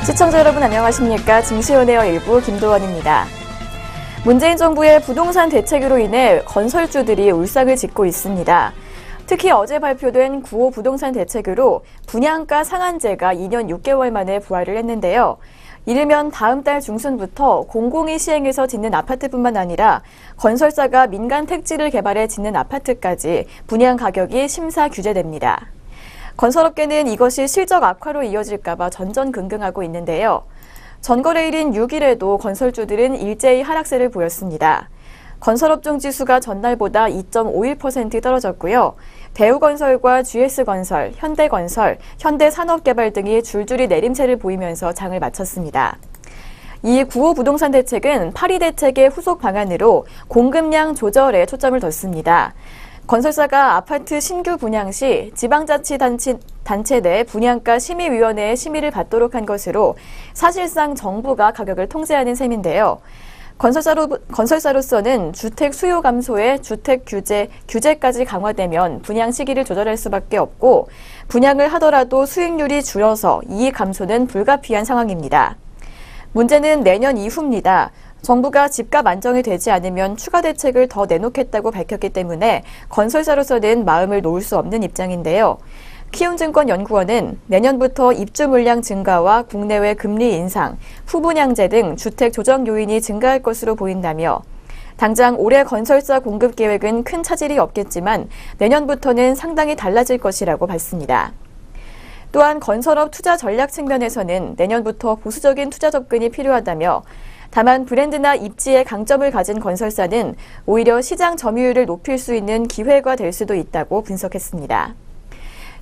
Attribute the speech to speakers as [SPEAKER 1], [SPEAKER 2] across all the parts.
[SPEAKER 1] 시청자 여러분 안녕하십니까? 증시온에어 일부 김도원입니다. 문재인 정부의 부동산 대책으로 인해 건설주들이 울상을 짓고 있습니다. 특히 어제 발표된 9호 부동산 대책으로 분양가 상한제가 2년 6개월 만에 부활을 했는데요. 이르면 다음 달 중순부터 공공이 시행해서 짓는 아파트뿐만 아니라 건설사가 민간 택지를 개발해 짓는 아파트까지 분양 가격이 심사 규제됩니다. 건설업계는 이것이 실적 악화로 이어질까 봐 전전긍긍하고 있는데요. 전거래일인 6일에도 건설주들은 일제히 하락세를 보였습니다. 건설업종 지수가 전날보다 2.51% 떨어졌고요. 대우건설과 GS건설, 현대건설, 현대산업개발 등이 줄줄이 내림세를 보이면서 장을 마쳤습니다. 이 9호 부동산 대책은 파리 대책의 후속 방안으로 공급량 조절에 초점을 뒀습니다. 건설사가 아파트 신규 분양 시 지방자치단체 내 분양가 심의위원회의 심의를 받도록 한 것으로 사실상 정부가 가격을 통제하는 셈인데요. 건설사로서는 주택 수요 감소에 주택 규제까지 강화되면 분양 시기를 조절할 수밖에 없고 분양을 하더라도 수익률이 줄어서 이익 감소는 불가피한 상황입니다. 문제는 내년 이후입니다. 정부가 집값 안정이 되지 않으면 추가 대책을 더 내놓겠다고 밝혔기 때문에 건설사로서는 마음을 놓을 수 없는 입장인데요. 키움증권연구원은 내년부터 입주 물량 증가와 국내외 금리 인상, 후분양제 등 주택 조정 요인이 증가할 것으로 보인다며 당장 올해 건설사 공급 계획은 큰 차질이 없겠지만 내년부터는 상당히 달라질 것이라고 봤습니다. 또한 건설업 투자 전략 측면에서는 내년부터 보수적인 투자 접근이 필요하다며 다만 브랜드나 입지의 강점을 가진 건설사는 오히려 시장 점유율을 높일 수 있는 기회가 될 수도 있다고 분석했습니다.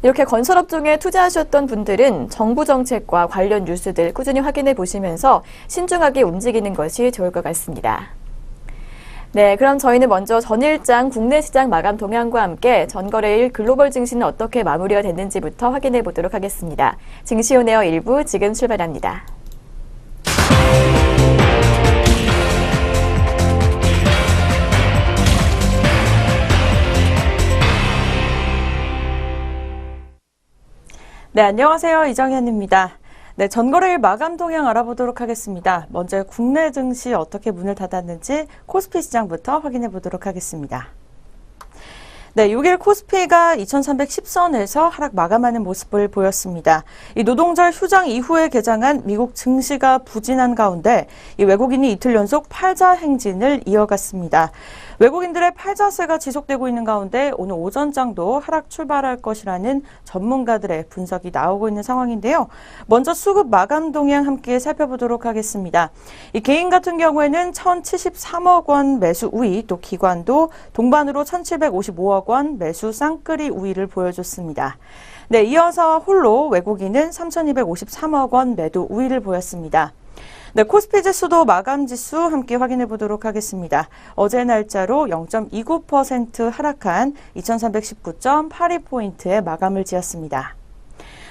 [SPEAKER 1] 이렇게 건설업종에 투자하셨던 분들은 정부 정책과 관련 뉴스들 꾸준히 확인해 보시면서 신중하게 움직이는 것이 좋을 것 같습니다. 네, 그럼 저희는 먼저 전일장 국내 시장 마감 동향과 함께 전거래일 글로벌 증시는 어떻게 마무리가 됐는지부터 확인해 보도록 하겠습니다. 증시온에어 1부 지금 출발합니다.
[SPEAKER 2] 네, 안녕하세요. 이정현입니다. 네, 전거래일 마감 동향 알아보도록 하겠습니다. 먼저 국내 증시 어떻게 문을 닫았는지 코스피 시장부터 확인해 보도록 하겠습니다. 네, 6일 코스피가 2310선에서 하락 마감하는 모습을 보였습니다. 이 노동절 휴장 이후에 개장한 미국 증시가 부진한 가운데 이 외국인이 이틀 연속 팔자 행진을 이어갔습니다. 외국인들의 팔자세가 지속되고 있는 가운데 오늘 오전장도 하락 출발할 것이라는 전문가들의 분석이 나오고 있는 상황인데요. 먼저 수급 마감 동향 함께 살펴보도록 하겠습니다. 이 개인 같은 경우에는 1,073억 원 매수 우위, 또 기관도 동반으로 1,755억 원 매수 쌍끌이 우위를 보여줬습니다. 네, 이어서 홀로 외국인은 3,253억 원 매도 우위를 보였습니다. 네, 코스피 지수도 마감 지수 함께 확인해 보도록 하겠습니다. 어제 날짜로 0.29% 하락한 2319.82포인트에 마감을 지었습니다.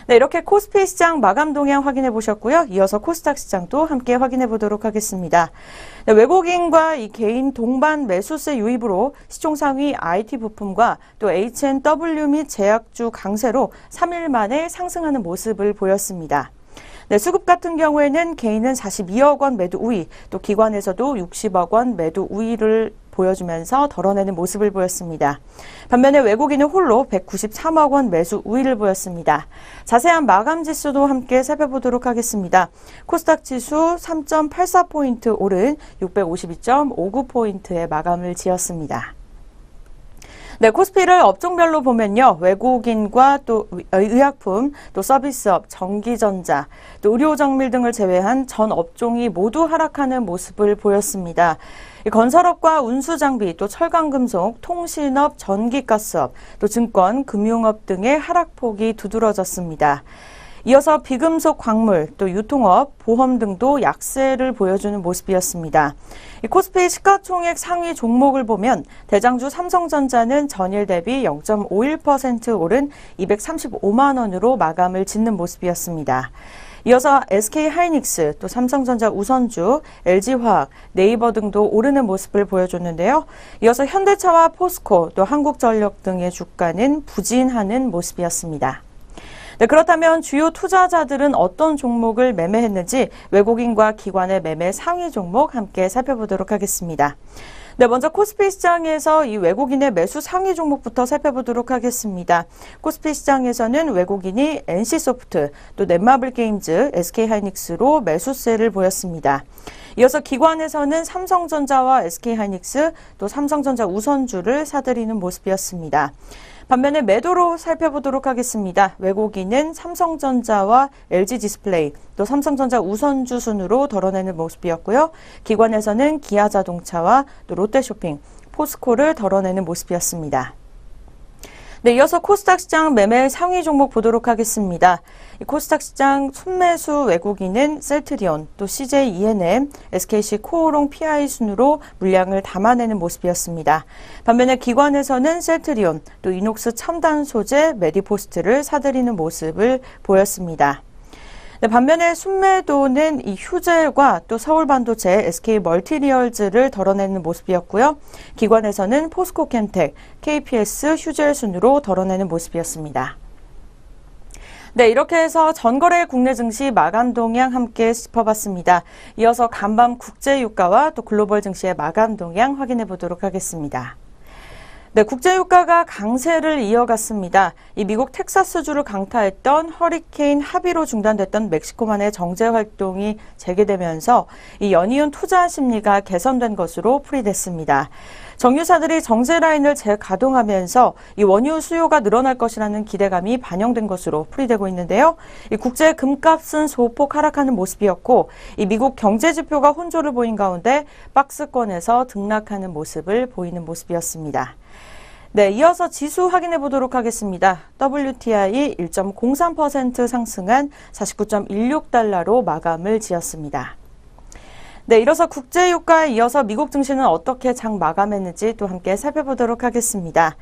[SPEAKER 2] 네, 이렇게 코스피 시장 마감 동향 확인해 보셨고요. 이어서 코스닥 시장도 함께 확인해 보도록 하겠습니다. 네, 외국인과 이 개인 동반 매수세 유입으로 시총 상위 IT 부품과 또 H&W 및 제약주 강세로 3일 만에 상승하는 모습을 보였습니다. 네, 수급 같은 경우에는 개인은 42억 원 매도 우위, 또 기관에서도 60억 원 매도 우위를 보여주면서 덜어내는 모습을 보였습니다. 반면에 외국인은 홀로 193억 원 매수 우위를 보였습니다. 자세한 마감 지수도 함께 살펴보도록 하겠습니다. 코스닥 지수 3.84포인트 오른 652.59포인트에 마감을 지었습니다. 네, 코스피를 업종별로 보면요. 외국인과 또 의약품, 또 서비스업, 전기전자, 또 의료정밀 등을 제외한 전 업종이 모두 하락하는 모습을 보였습니다. 건설업과 운수장비, 또 철강금속, 통신업, 전기가스업, 또 증권, 금융업 등의 하락폭이 두드러졌습니다. 이어서 비금속 광물, 또 유통업, 보험 등도 약세를 보여주는 모습이었습니다. 코스피 시가총액 상위 종목을 보면 대장주 삼성전자는 전일 대비 0.51% 오른 235만 원으로 마감을 짓는 모습이었습니다. 이어서 SK하이닉스, 또 삼성전자 우선주, LG화학, 네이버 등도 오르는 모습을 보여줬는데요. 이어서 현대차와 포스코, 또 한국전력 등의 주가는 부진하는 모습이었습니다. 네, 그렇다면 주요 투자자들은 어떤 종목을 매매했는지 외국인과 기관의 매매 상위 종목 함께 살펴보도록 하겠습니다. 네, 먼저 코스피 시장에서 이 외국인의 매수 상위 종목부터 살펴보도록 하겠습니다. 코스피 시장에서는 외국인이 NC소프트, 또 넷마블 게임즈, SK하이닉스로 매수세를 보였습니다. 이어서 기관에서는 삼성전자와 SK하이닉스, 또 삼성전자 우선주를 사들이는 모습이었습니다. 반면에 매도로 살펴보도록 하겠습니다. 외국인은 삼성전자와 LG디스플레이, 또 삼성전자 우선주 순으로 덜어내는 모습이었고요. 기관에서는 기아자동차와 또 롯데쇼핑, 포스코를 덜어내는 모습이었습니다. 네, 이어서 코스닥 시장 매매 상위 종목 보도록 하겠습니다. 이 코스닥 시장 순매수 외국인은 셀트리온, 또 CJ ENM, SKC 코오롱 PI 순으로 물량을 담아내는 모습이었습니다. 반면에 기관에서는 셀트리온, 또 이녹스 첨단 소재, 메디포스트를 사들이는 모습을 보였습니다. 네, 반면에 순매도는 이 휴젤과 또 서울반도체, SK멀티리얼즈를 덜어내는 모습이었고요. 기관에서는 포스코캠텍, KPS 휴젤 순으로 덜어내는 모습이었습니다. 네, 이렇게 해서 전거래 국내 증시 마감 동향 함께 짚어봤습니다. 이어서 간밤 국제유가와 또 글로벌 증시의 마감 동향 확인해 보도록 하겠습니다. 네, 국제유가가 강세를 이어갔습니다. 이 미국 텍사스주를 강타했던 허리케인 하비로 중단됐던 멕시코만의 정제 활동이 재개되면서 이 연이은 투자 심리가 개선된 것으로 풀이됐습니다. 정유사들이 정제 라인을 재가동하면서 이 원유 수요가 늘어날 것이라는 기대감이 반영된 것으로 풀이되고 있는데요. 이 국제 금값은 소폭 하락하는 모습이었고, 이 미국 경제 지표가 혼조를 보인 가운데 박스권에서 등락하는 모습을 보이는 모습이었습니다. 네, 이어서 지수 확인해 보도록 하겠습니다. WTI 1.03% 상승한 49.16달러로 마감을 지었습니다. 네, 이어서 국제유가에 이어서 미국 증시는 어떻게 장 마감했는지 또 함께 살펴보도록 하겠습니다.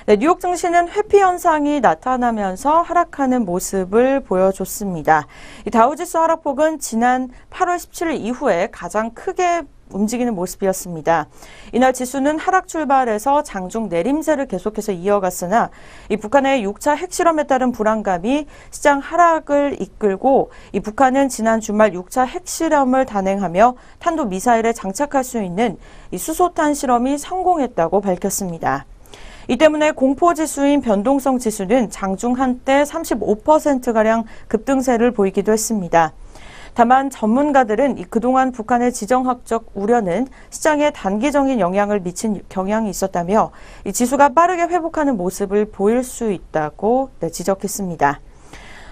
[SPEAKER 2] 네, 뉴욕 증시는 회피 현상이 나타나면서 하락하는 모습을 보여줬습니다. 이 다우지수 하락폭은 지난 8월 17일 이후에 가장 크게 움직이는 모습이었습니다. 이날 지수는 하락 출발해서 장중 내림세를 계속해서 이어갔으나 이 북한의 6차 핵실험에 따른 불안감이 시장 하락을 이끌고 이 북한은 지난 주말 6차 핵실험을 단행하며 탄도미사일에 장착할 수 있는 이 수소탄 실험이 성공했다고 밝혔습니다. 이 때문에 공포지수인 변동성 지수는 장중 한때 35%가량 급등세를 보이기도 했습니다. 다만 전문가들은 그동안 북한의 지정학적 우려는 시장에 단기적인 영향을 미친 경향이 있었다며 이 지수가 빠르게 회복하는 모습을 보일 수 있다고 지적했습니다.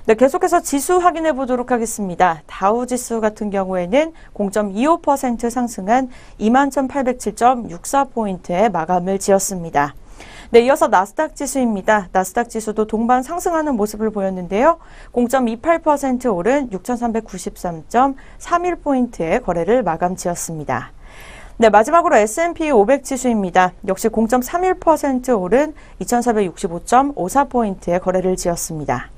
[SPEAKER 2] 네, 계속해서 지수 확인해 보도록 하겠습니다. 다우지수 같은 경우에는 0.25% 상승한 21,807.64포인트에 마감을 지었습니다. 네, 이어서 나스닥 지수입니다. 나스닥 지수도 동반 상승하는 모습을 보였는데요. 0.28% 오른 6,393.31포인트의 거래를 마감 지었습니다. 네, 마지막으로 S&P 500 지수입니다. 역시 0.31% 오른 2,465.54포인트의 거래를 지었습니다.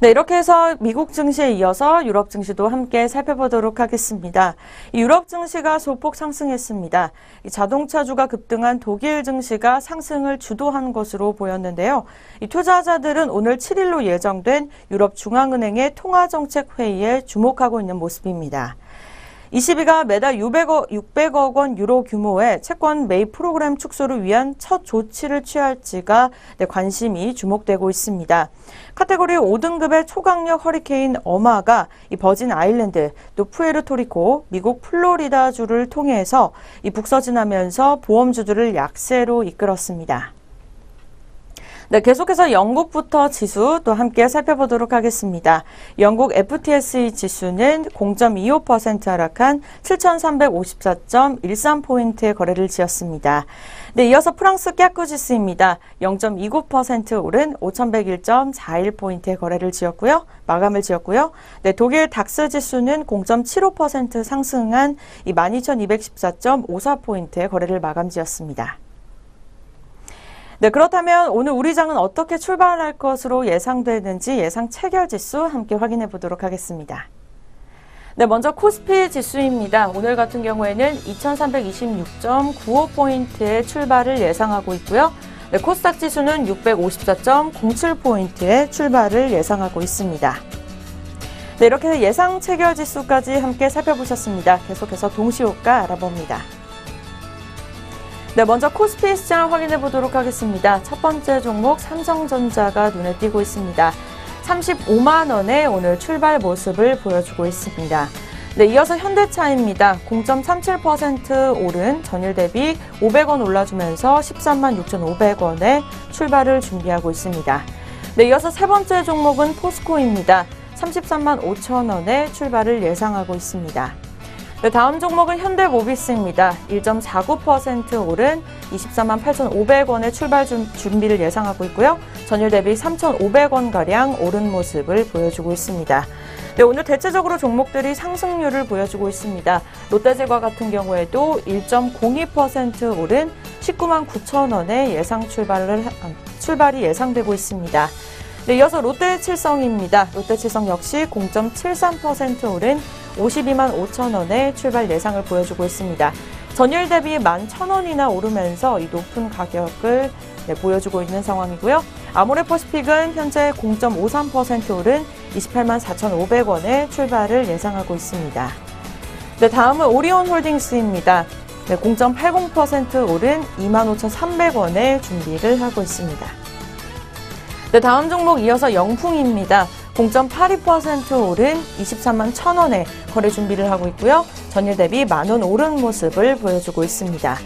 [SPEAKER 2] 네, 이렇게 해서 미국 증시에 이어서 유럽 증시도 함께 살펴보도록 하겠습니다. 이 유럽 증시가 소폭 상승했습니다. 이 자동차주가 급등한 독일 증시가 상승을 주도한 것으로 보였는데요. 이 투자자들은 오늘 7일로 예정된 유럽 중앙은행의 통화정책 회의에 주목하고 있는 모습입니다. ECB가 매달 600억 원 유로 규모의 채권 매입 프로그램 축소를 위한 첫 조치를 취할지가 관심이 주목되고 있습니다. 카테고리 5등급의 초강력 허리케인 어마가 이 버진 아일랜드, 또 푸에르토리코, 미국 플로리다주를 통해서 이 북서진하면서 보험주들을 약세로 이끌었습니다. 네, 계속해서 영국부터 지수 또 함께 살펴보도록 하겠습니다. 영국 FTSE 지수는 0.25% 하락한 7,354.13포인트의 거래를 지었습니다. 네, 이어서 프랑스 깍구 지수입니다. 0.29% 오른 5,101.41포인트의 거래를 지었고요. 마감을 지었고요. 네, 독일 닥스 지수는 0.75% 상승한 12,214.54포인트의 거래를 마감 지었습니다. 네, 그렇다면 오늘 우리 장은 어떻게 출발할 것으로 예상되는지 예상 체결 지수 함께 확인해 보도록 하겠습니다. 네, 먼저 코스피 지수입니다. 오늘 같은 경우에는 2326.95포인트의 출발을 예상하고 있고요. 네, 코스닥 지수는 654.07포인트의 출발을 예상하고 있습니다. 네, 이렇게 예상 체결 지수까지 함께 살펴보셨습니다. 계속해서 동시호가 알아봅니다. 네, 먼저 코스피 시장 확인해 보도록 하겠습니다. 첫 번째 종목 삼성전자가 눈에 띄고 있습니다. 35만 원에 오늘 출발 모습을 보여주고 있습니다. 네, 이어서 현대차입니다. 0.37% 오른 전일 대비 500원 올라주면서 13만 6,500원에 출발을 준비하고 있습니다. 네, 이어서 세 번째 종목은 포스코입니다. 33만 5천 원에 출발을 예상하고 있습니다. 네, 다음 종목은 현대모비스입니다. 1.49% 오른 24만 8,500원의 출발 준비를 예상하고 있고요. 전일 대비 3,500원가량 오른 모습을 보여주고 있습니다. 네, 오늘 대체적으로 종목들이 상승률을 보여주고 있습니다. 롯데제과 같은 경우에도 1.02% 오른 19만 9천 원의 예상 출발이 예상되고 있습니다. 네, 이어서 롯데칠성입니다. 롯데칠성 역시 0.73% 오른 52만 5천 원의 출발 예상을 보여주고 있습니다. 전일 대비 11,000원이나 오르면서 이 높은 가격을 보여주고 있는 상황이고요. 아모레퍼시픽은 현재 0.53% 오른 28만 4,500원의 출발을 예상하고 있습니다. 네, 다음은 오리온홀딩스입니다. 네, 0.80% 오른 25,300원의 준비를 하고 있습니다. 네, 다음 종목 이어서 영풍입니다. 0.82% 오른 23만 1,000원에 거래 준비를 하고 있고요. 전일 대비 만원 오른 모습을 보여주고 있습니다.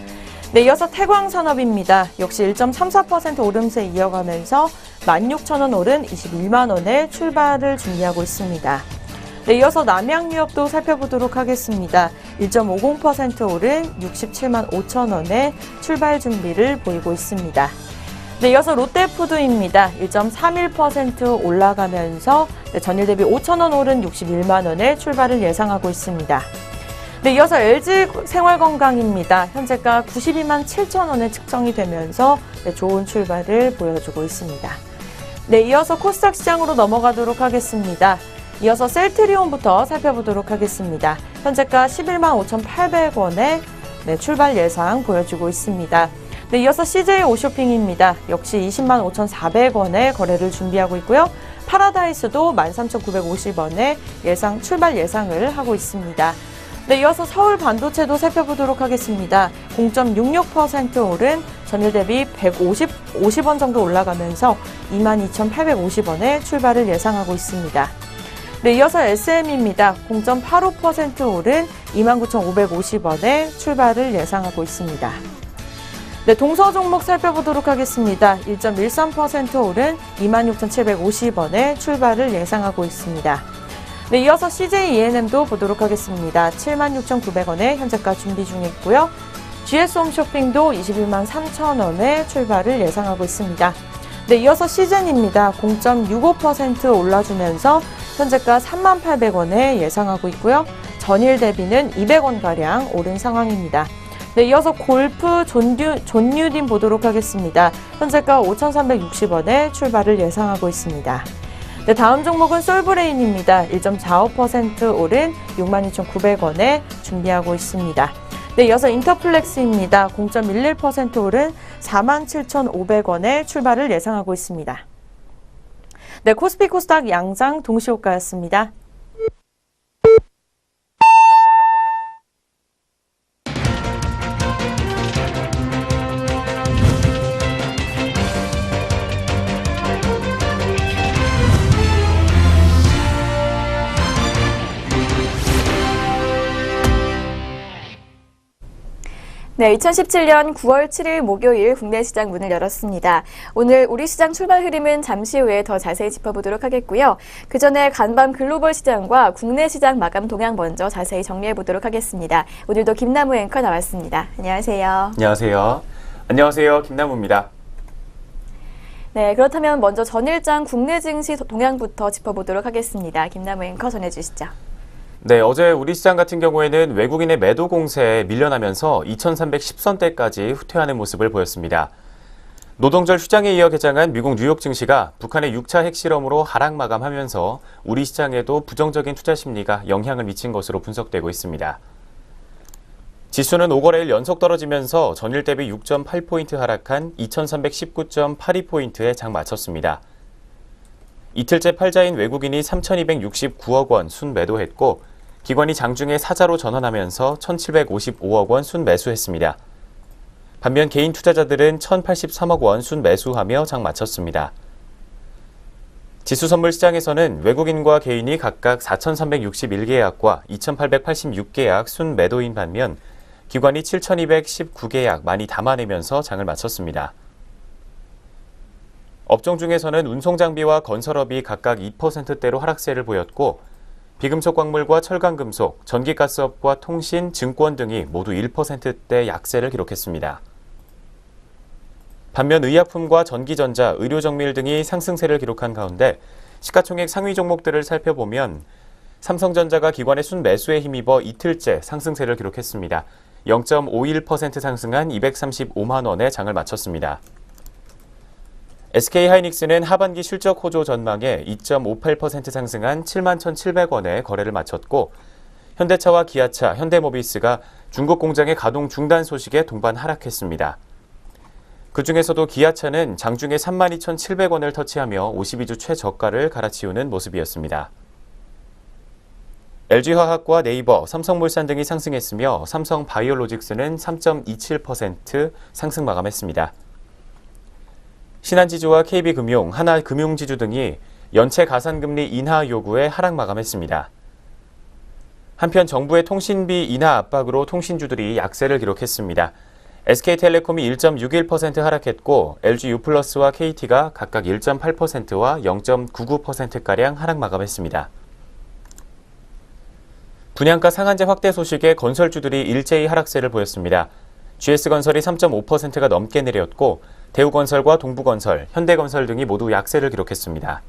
[SPEAKER 2] 네, 이어서 태광산업입니다. 역시 1.34% 오름세 이어가면서 16,000원 오른 21만 원에 출발을 준비하고 있습니다. 네, 이어서 남양유업도 살펴보도록 하겠습니다. 1.50% 오른 67만 5천 원에 출발 준비를 보이고 있습니다. 네, 이어서 롯데푸드입니다. 1.31% 올라가면서 전일 대비 5,000원 오른 61만 원에 출발을 예상하고 있습니다. 네, 이어서 LG생활건강입니다. 현재가 92만 7천 원에 측정이 되면서 좋은 출발을 보여주고 있습니다. 네, 이어서 코스닥 시장으로 넘어가도록 하겠습니다. 이어서 셀트리온부터 살펴보도록 하겠습니다. 현재가 11만 5,800원에 출발 예상 보여주고 있습니다. 네, 이어서 CJ 오쇼핑입니다. 역시 20만 5,400원에 거래를 준비하고 있고요. 파라다이스도 13,950원에 출발 예상을 하고 있습니다. 네, 이어서 서울반도체도 살펴보도록 하겠습니다. 0.66% 오른 전일 대비 50원 정도 올라가면서 22,850원에 출발을 예상하고 있습니다. 네, 이어서 SM입니다. 0.85% 오른 29,550원에 출발을 예상하고 있습니다. 네, 동서 종목 살펴보도록 하겠습니다. 1.13% 오른 26,750원에 출발을 예상하고 있습니다. 네, 이어서 CJ ENM도 보도록 하겠습니다. 76,900원에 현재가 준비 중에 있고요. GS홈쇼핑도 21만 3천원에 출발을 예상하고 있습니다. 네, 이어서 시즌입니다. 0.65% 올라주면서 현재가 38,800원에 예상하고 있고요. 전일 대비는 200원가량 오른 상황입니다. 네, 이어서 골프 존뉴딘 보도록 하겠습니다. 현재가 5,360원에 출발을 예상하고 있습니다. 네, 다음 종목은 솔브레인입니다. 1.45% 오른 62,900원에 준비하고 있습니다. 네, 이어서 인터플렉스입니다. 0.11% 오른 47,500원에 출발을 예상하고 있습니다. 네, 코스피 코스닥 양장 동시호가였습니다.
[SPEAKER 1] 네, 2017년 9월 7일 목요일 국내 시장 문을 열었습니다. 오늘 우리 시장 출발 흐름은 잠시 후에 더 자세히 짚어보도록 하겠고요. 그 전에 간밤 글로벌 시장과 국내 시장 마감 동향 먼저 자세히 정리해보도록 하겠습니다. 오늘도 김나무 앵커 나왔습니다. 안녕하세요.
[SPEAKER 3] 안녕하세요. 안녕하세요. 김나무입니다.
[SPEAKER 1] 네, 그렇다면 먼저 전일장 국내 증시 동향부터 짚어보도록 하겠습니다. 김나무 앵커 전해주시죠.
[SPEAKER 3] 네, 어제 우리 시장 같은 경우에는 외국인의 매도 공세에 밀려나면서 2310선대까지 후퇴하는 모습을 보였습니다. 노동절 휴장에 이어 개장한 미국 뉴욕 증시가 북한의 6차 핵실험으로 하락 마감하면서 우리 시장에도 부정적인 투자 심리가 영향을 미친 것으로 분석되고 있습니다. 지수는 5거래일 연속 떨어지면서 전일 대비 6.8포인트 하락한 2319.82포인트에 장 마쳤습니다. 이틀째 팔자인 외국인이 3,269억 원 순매도했고 기관이 장중에 사자로 전환하면서 1,755억 원 순매수했습니다. 반면 개인 투자자들은 1,083억 원 순매수하며 장 마쳤습니다. 지수 선물 시장에서는 외국인과 개인이 각각 4,361계약과 2,886계약 순매도인 반면 기관이 7,219계약 많이 담아내면서 장을 마쳤습니다. 업종 중에서는 운송장비와 건설업이 각각 2%대로 하락세를 보였고 비금속 광물과 철강금속, 전기가스업과 통신, 증권 등이 모두 1%대 약세를 기록했습니다. 반면 의약품과 전기전자, 의료정밀 등이 상승세를 기록한 가운데 시가총액 상위 종목들을 살펴보면 삼성전자가 기관의 순매수에 힘입어 이틀째 상승세를 기록했습니다. 0.51% 상승한 235만 원에 장을 마쳤습니다. SK하이닉스는 하반기 실적 호조 전망에 2.58% 상승한 71,700원에 거래를 마쳤고 현대차와 기아차, 현대모비스가 중국 공장의 가동 중단 소식에 동반 하락했습니다. 그중에서도 기아차는 장중에 32,700원을 터치하며 52주 최저가를 갈아치우는 모습이었습니다. LG화학과 네이버, 삼성물산 등이 상승했으며 삼성바이오로직스는 3.27% 상승 마감했습니다. 신한지주와 KB금융, 하나금융지주 등이 연체 가산금리 인하 요구에 하락 마감했습니다. 한편 정부의 통신비 인하 압박으로 통신주들이 약세를 기록했습니다. SK텔레콤이 1.61% 하락했고 LG유플러스와 KT가 각각 1.8%와 0.99%가량 하락 마감했습니다. 분양가 상한제 확대 소식에 건설주들이 일제히 하락세를 보였습니다. GS건설이 3.5%가 넘게 내렸고 대우건설과 동부건설, 현대건설 등이 모두 약세를 기록했습니다.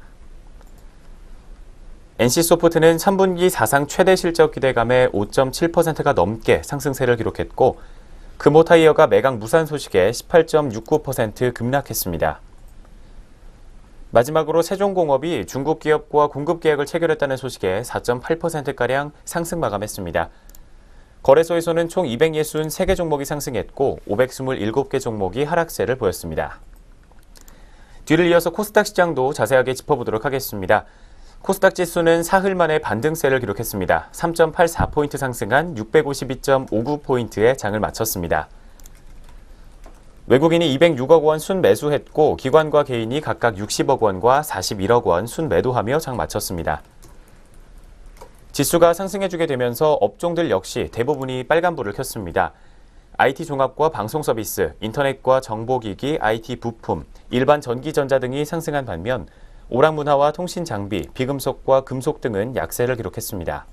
[SPEAKER 3] NC소프트는 3분기 사상 최대 실적 기대감에 5.7%가 넘게 상승세를 기록했고 금호타이어가 매각 무산 소식에 18.69% 급락했습니다. 마지막으로 세종공업이 중국 기업과 공급 계약을 체결했다는 소식에 4.8%가량 상승 마감했습니다. 거래소에서는 총 263개 종목이 상승했고 527개 종목이 하락세를 보였습니다. 뒤를 이어서 코스닥 시장도 자세하게 짚어보도록 하겠습니다. 코스닥 지수는 사흘 만에 반등세를 기록했습니다. 3.84포인트 상승한 652.59포인트에 장을 마쳤습니다. 외국인이 206억 원 순매수했고 기관과 개인이 각각 60억 원과 41억 원 순매도하며 장 마쳤습니다. 지수가 상승해주게 되면서 업종들 역시 대부분이 빨간불을 켰습니다. IT 종합과 방송 서비스, 인터넷과 정보기기, IT 부품, 일반 전기전자 등이 상승한 반면 오락문화와 통신장비, 비금속과 금속 등은 약세를 기록했습니다.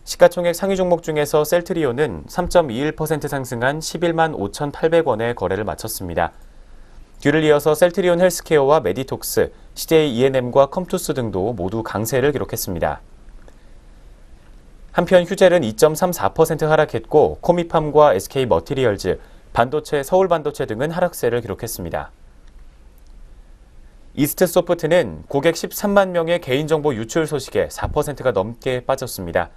[SPEAKER 3] 시가총액 상위 종목 중에서 셀트리온은 3.21% 상승한 11만 5,800원에 거래를 마쳤습니다. 뒤를 이어서 셀트리온 헬스케어와 메디톡스, CJ E&M과 컴투스 등도 모두 강세를 기록했습니다. 한편 휴젤은 2.34% 하락했고 코미팜과 SK머티리얼즈, 반도체, 서울반도체 등은 하락세를 기록했습니다. 이스트소프트는 고객 13만 명의 개인정보 유출 소식에 4%가 넘게 빠졌습니다.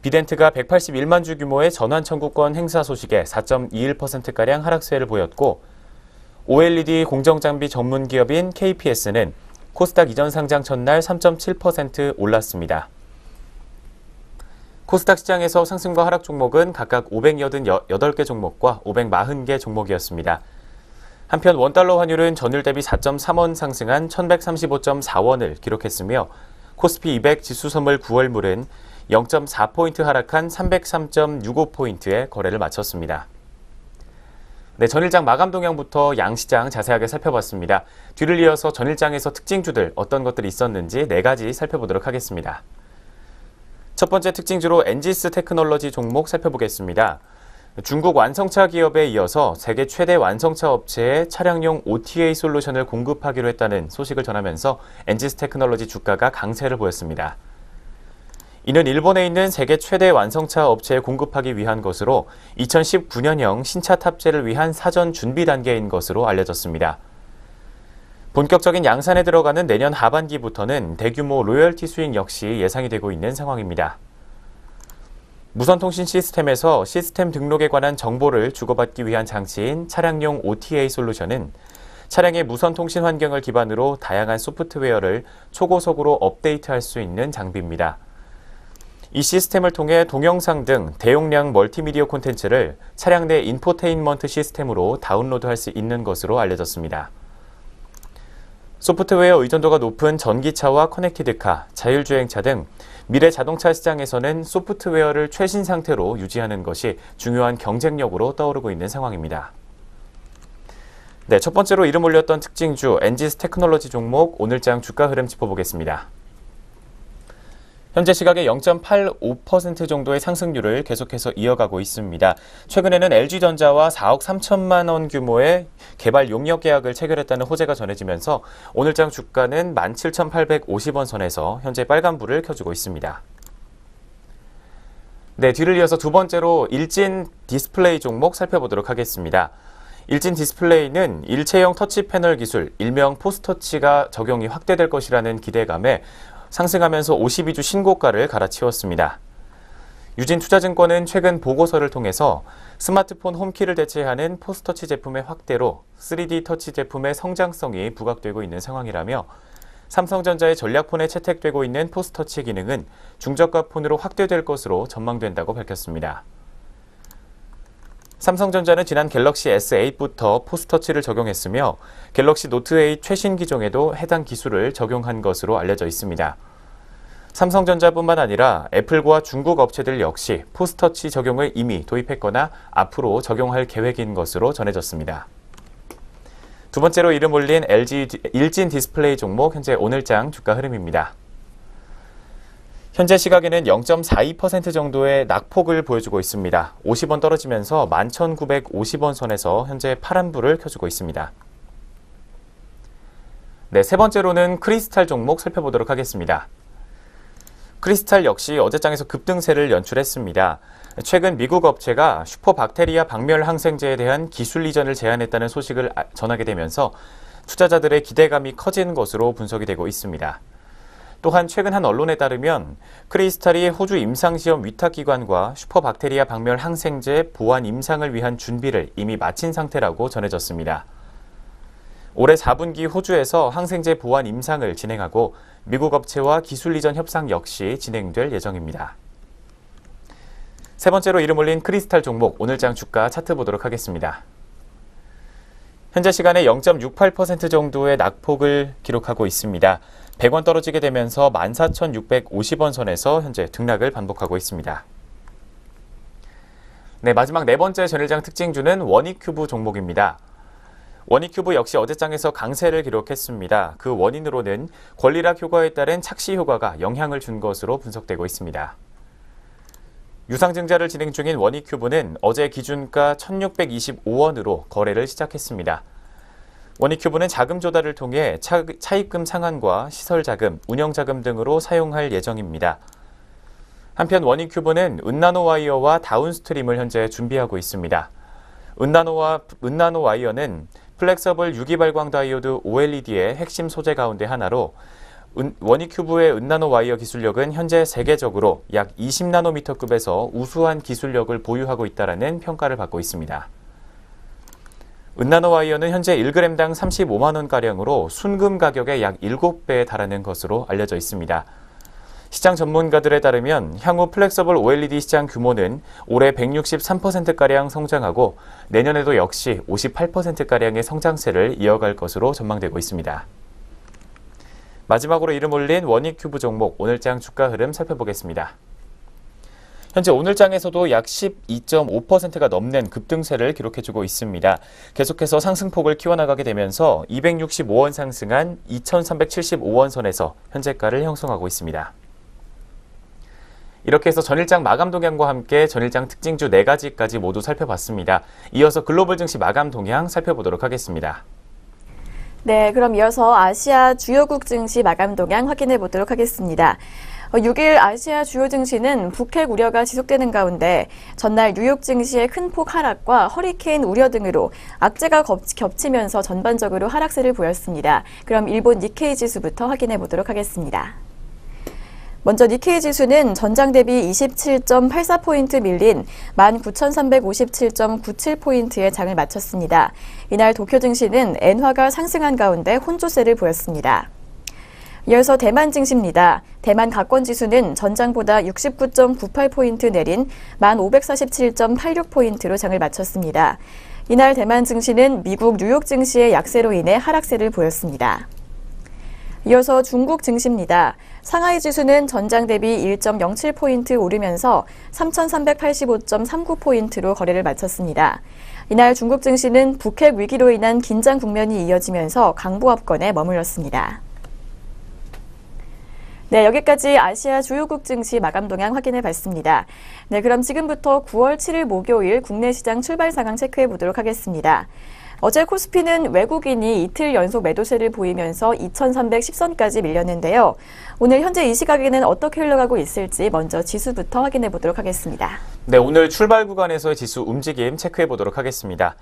[SPEAKER 3] 비덴트가 181만 주 규모의 전환 청구권 행사 소식에 4.21%가량 하락세를 보였고 OLED 공정장비 전문 기업인 KPS는 코스닥 이전 상장 첫날 3.7% 올랐습니다. 코스닥 시장에서 상승과 하락 종목은 각각 588개 종목과 540개 종목이었습니다. 한편 원달러 환율은 전일 대비 4.3원 상승한 1135.4원을 기록했으며 코스피 200 지수 선물 9월물은 0.4포인트 하락한 303.65포인트에 거래를 마쳤습니다. 네, 전일장 마감 동향부터 양시장 자세하게 살펴봤습니다. 뒤를 이어서 전일장에서 특징주들 어떤 것들이 있었는지 4가지 살펴보도록 하겠습니다. 첫 번째 특징주로 엔지스 테크놀로지 종목 살펴보겠습니다. 중국 완성차 기업에 이어서 세계 최대 완성차 업체에 차량용 OTA 솔루션을 공급하기로 했다는 소식을 전하면서 엔지스 테크놀로지 주가가 강세를 보였습니다. 이는 일본에 있는 세계 최대 완성차 업체에 공급하기 위한 것으로 2019년형 신차 탑재를 위한 사전 준비 단계인 것으로 알려졌습니다. 본격적인 양산에 들어가는 내년 하반기부터는 대규모 로열티 수익 역시 예상이 되고 있는 상황입니다. 무선통신 시스템에서 시스템 등록에 관한 정보를 주고받기 위한 장치인 차량용 OTA 솔루션은 차량의 무선통신 환경을 기반으로 다양한 소프트웨어를 초고속으로 업데이트할 수 있는 장비입니다. 이 시스템을 통해 동영상 등 대용량 멀티미디어 콘텐츠를 차량 내 인포테인먼트 시스템으로 다운로드할 수 있는 것으로 알려졌습니다. 소프트웨어 의존도가 높은 전기차와 커넥티드카, 자율주행차 등 미래 자동차 시장에서는 소프트웨어를 최신 상태로 유지하는 것이 중요한 경쟁력으로 떠오르고 있는 상황입니다. 네, 첫 번째로 이름 올렸던 특징주 엔지스 테크놀로지 종목 오늘장 주가 흐름 짚어보겠습니다. 현재 시각에 0.85% 정도의 상승률을 계속해서 이어가고 있습니다. 최근에는 LG전자와 4억 3천만 원 규모의 개발 용역 계약을 체결했다는 호재가 전해지면서 오늘장 주가는 17,850원 선에서 현재 빨간불을 켜주고 있습니다. 네, 뒤를 이어서 두 번째로 일진 디스플레이 종목 살펴보도록 하겠습니다. 일진 디스플레이는 일체형 터치 패널 기술, 일명 포스터치가 적용이 확대될 것이라는 기대감에 상승하면서 52주 신고가를 갈아치웠습니다. 유진투자증권은 최근 보고서를 통해서 스마트폰 홈키를 대체하는 포스터치 제품의 확대로 3D 터치 제품의 성장성이 부각되고 있는 상황이라며 삼성전자의 전략폰에 채택되고 있는 포스터치 기능은 중저가 폰으로 확대될 것으로 전망된다고 밝혔습니다. 삼성전자는 지난 갤럭시 S8부터 포스터치를 적용했으며 갤럭시 노트8 최신 기종에도 해당 기술을 적용한 것으로 알려져 있습니다. 삼성전자뿐만 아니라 애플과 중국 업체들 역시 포스터치 적용을 이미 도입했거나 앞으로 적용할 계획인 것으로 전해졌습니다. 두 번째로 이름 올린 일진 디스플레이 종목 현재 오늘장 주가 흐름입니다. 현재 시각에는 0.42% 정도의 낙폭을 보여주고 있습니다. 50원 떨어지면서 11,950원 선에서 현재 파란불을 켜주고 있습니다. 네, 세 번째로는 크리스탈 종목 살펴보도록 하겠습니다. 크리스탈 역시 어제장에서 급등세를 연출했습니다. 최근 미국 업체가 슈퍼박테리아 박멸 항생제에 대한 기술 이전을 제안했다는 소식을 전하게 되면서 투자자들의 기대감이 커진 것으로 분석이 되고 있습니다. 또한 최근 한 언론에 따르면 크리스탈이 호주 임상시험 위탁기관과 슈퍼박테리아 박멸 항생제 보안 임상을 위한 준비를 이미 마친 상태라고 전해졌습니다. 올해 4분기 호주에서 항생제 보안 임상을 진행하고 미국 업체와 기술 이전 협상 역시 진행될 예정입니다. 세 번째로 이름 올린 크리스탈 종목 오늘장 주가 차트 보도록 하겠습니다. 현재 시간에 0.68% 정도의 낙폭을 기록하고 있습니다. 100원 떨어지게 되면서 14,650원 선에서 현재 등락을 반복하고 있습니다. 네, 마지막 네 번째 전일장 특징주는 원익큐브 종목입니다. 원익큐브 역시 어제장에서 강세를 기록했습니다. 그 원인으로는 권리락 효과에 따른 착시 효과가 영향을 준 것으로 분석되고 있습니다. 유상증자를 진행 중인 원익큐브는 어제 기준가 1,625원으로 거래를 시작했습니다. 원익큐브는 자금 조달을 통해 차입금 상환과 시설자금, 운영자금 등으로 사용할 예정입니다. 한편 원익큐브는 은나노와이어와 다운스트림을 현재 준비하고 있습니다. 은나노와이어는 플렉서블 유기발광 다이오드 OLED의 핵심 소재 가운데 하나로 원익큐브의 은나노와이어 기술력은 현재 세계적으로 약 20나노미터급에서 우수한 기술력을 보유하고 있다는 평가를 받고 있습니다. 은나노와이어는 현재 1g당 35만원가량으로 순금 가격의 약 7배에 달하는 것으로 알려져 있습니다. 시장 전문가들에 따르면 향후 플렉서블 OLED 시장 규모는 올해 163%가량 성장하고 내년에도 역시 58%가량의 성장세를 이어갈 것으로 전망되고 있습니다. 마지막으로 이름 올린 원익큐브 종목 오늘장 주가 흐름 살펴보겠습니다. 현재 오늘장에서도 약 12.5%가 넘는 급등세를 기록해주고 있습니다. 계속해서 상승폭을 키워나가게 되면서 265원 상승한 2,375원 선에서 현재가를 형성하고 있습니다. 이렇게 해서 전일장 마감 동향과 함께 전일장 특징주 4가지까지 모두 살펴봤습니다. 이어서 글로벌 증시 마감 동향 살펴보도록 하겠습니다.
[SPEAKER 1] 네, 그럼 이어서 아시아 주요국 증시 마감 동향 확인해 보도록 하겠습니다. 6일 아시아 주요 증시는 북핵 우려가 지속되는 가운데 전날 뉴욕 증시의 큰 폭 하락과 허리케인 우려 등으로 악재가 겹치면서 전반적으로 하락세를 보였습니다. 그럼 일본 니케이 지수부터 확인해 보도록 하겠습니다. 먼저 니케이 지수는 전장 대비 27.84포인트 밀린 19,357.97포인트의 장을 마쳤습니다. 이날 도쿄 증시는 엔화가 상승한 가운데 혼조세를 보였습니다. 이어서 대만 증시입니다. 대만 가권 지수는 전장보다 69.98포인트 내린 1,547.86포인트로 장을 마쳤습니다. 이날 대만 증시는 미국 뉴욕 증시의 약세로 인해 하락세를 보였습니다. 이어서 중국 증시입니다. 상하이 지수는 전장 대비 1.07포인트 오르면서 3,385.39포인트로 거래를 마쳤습니다. 이날 중국 증시는 북핵 위기로 인한 긴장 국면이 이어지면서 강보합권에 머물렀습니다. 네, 여기까지 아시아 주요국 증시 마감 동향 확인해 봤습니다. 네, 그럼 지금부터 9월 7일 목요일 국내 시장 출발 상황 체크해 보도록 하겠습니다. 어제 코스피는 외국인이 이틀 연속 매도세를 보이면서 2310선까지 밀렸는데요. 오늘 현재 이 시각에는 어떻게 흘러가고 있을지 먼저 지수부터 확인해 보도록 하겠습니다.
[SPEAKER 3] 네, 오늘 출발 구간에서의 지수 움직임 체크해 보도록 하겠습니다.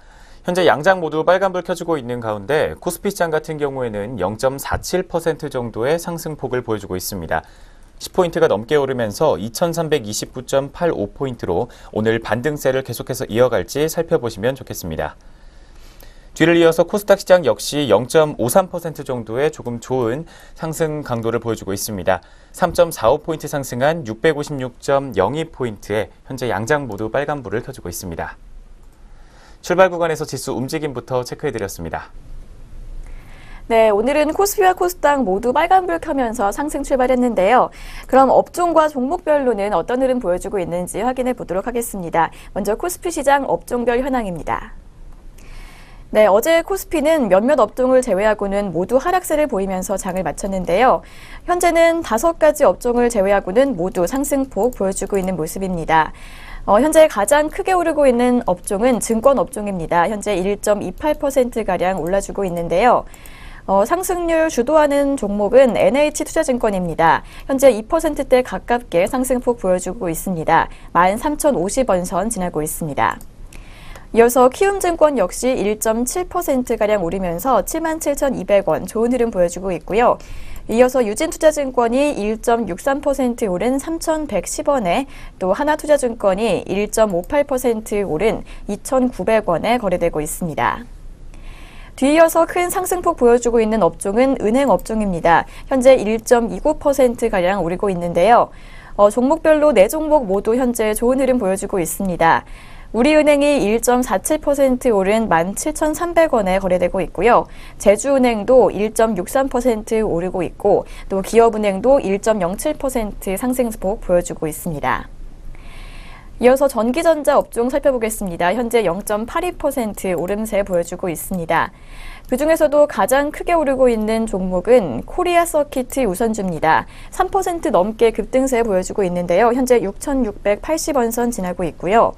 [SPEAKER 3] 현재 양장 모두 빨간불 켜지고 있는 가운데 코스피 시장 같은 경우에는 0.47% 정도의 상승폭을 보여주고 있습니다. 10포인트가 넘게 오르면서 2329.85포인트로 오늘 반등세를 계속해서 이어갈지 살펴보시면 좋겠습니다. 뒤를 이어서 코스닥 시장 역시 0.53% 정도의 조금 좋은 상승 강도를 보여주고 있습니다. 3.45포인트 상승한 656.02포인트에 현재 양장 모두 빨간불을 켜주고 있습니다. 출발 구간에서 지수 움직임부터 체크해드렸습니다.
[SPEAKER 1] 네, 오늘은 코스피와 코스닥 모두 빨간불 켜면서 상승 출발했는데요. 그럼 업종과 종목별로는 어떤 흐름 보여주고 있는지 확인해 보도록 하겠습니다. 먼저 코스피 시장 업종별 현황입니다. 네, 어제 코스피는 몇몇 업종을 제외하고는 모두 하락세를 보이면서 장을 마쳤는데요. 현재는 5가지 업종을 제외하고는 모두 상승폭 보여주고 있는 모습입니다. 현재 가장 크게 오르고 있는 업종은 증권 업종입니다. 현재 1.28%가량 올라주고 있는데요. 상승률 주도하는 종목은 NH투자증권입니다. 현재 2%대 가깝게 상승폭 보여주고 있습니다. 13,050원 선 지나고 있습니다. 이어서 키움증권 역시 1.7%가량 오르면서 77,200원 좋은 흐름 보여주고 있고요. 이어서 유진투자증권이 1.63% 오른 3,110원에 또 하나투자증권이 1.58% 오른 2,900원에 거래되고 있습니다. 뒤이어서 큰 상승폭 보여주고 있는 업종은 은행 업종입니다. 현재 1.29%가량 오르고 있는데요. 종목별로 4종목 모두 현재 좋은 흐름 보여주고 있습니다. 우리은행이 1.47% 오른 17,300원에 거래되고 있고요. 제주은행도 1.63% 오르고 있고 또 기업은행도 1.07% 상승폭 보여주고 있습니다. 이어서 전기전자 업종 살펴보겠습니다. 현재 0.82% 오름세 보여주고 있습니다. 그중에서도 가장 크게 오르고 있는 종목은 코리아 서키트 우선주입니다. 3% 넘게 급등세 보여주고 있는데요. 현재 6,680원 선 지나고 있고요.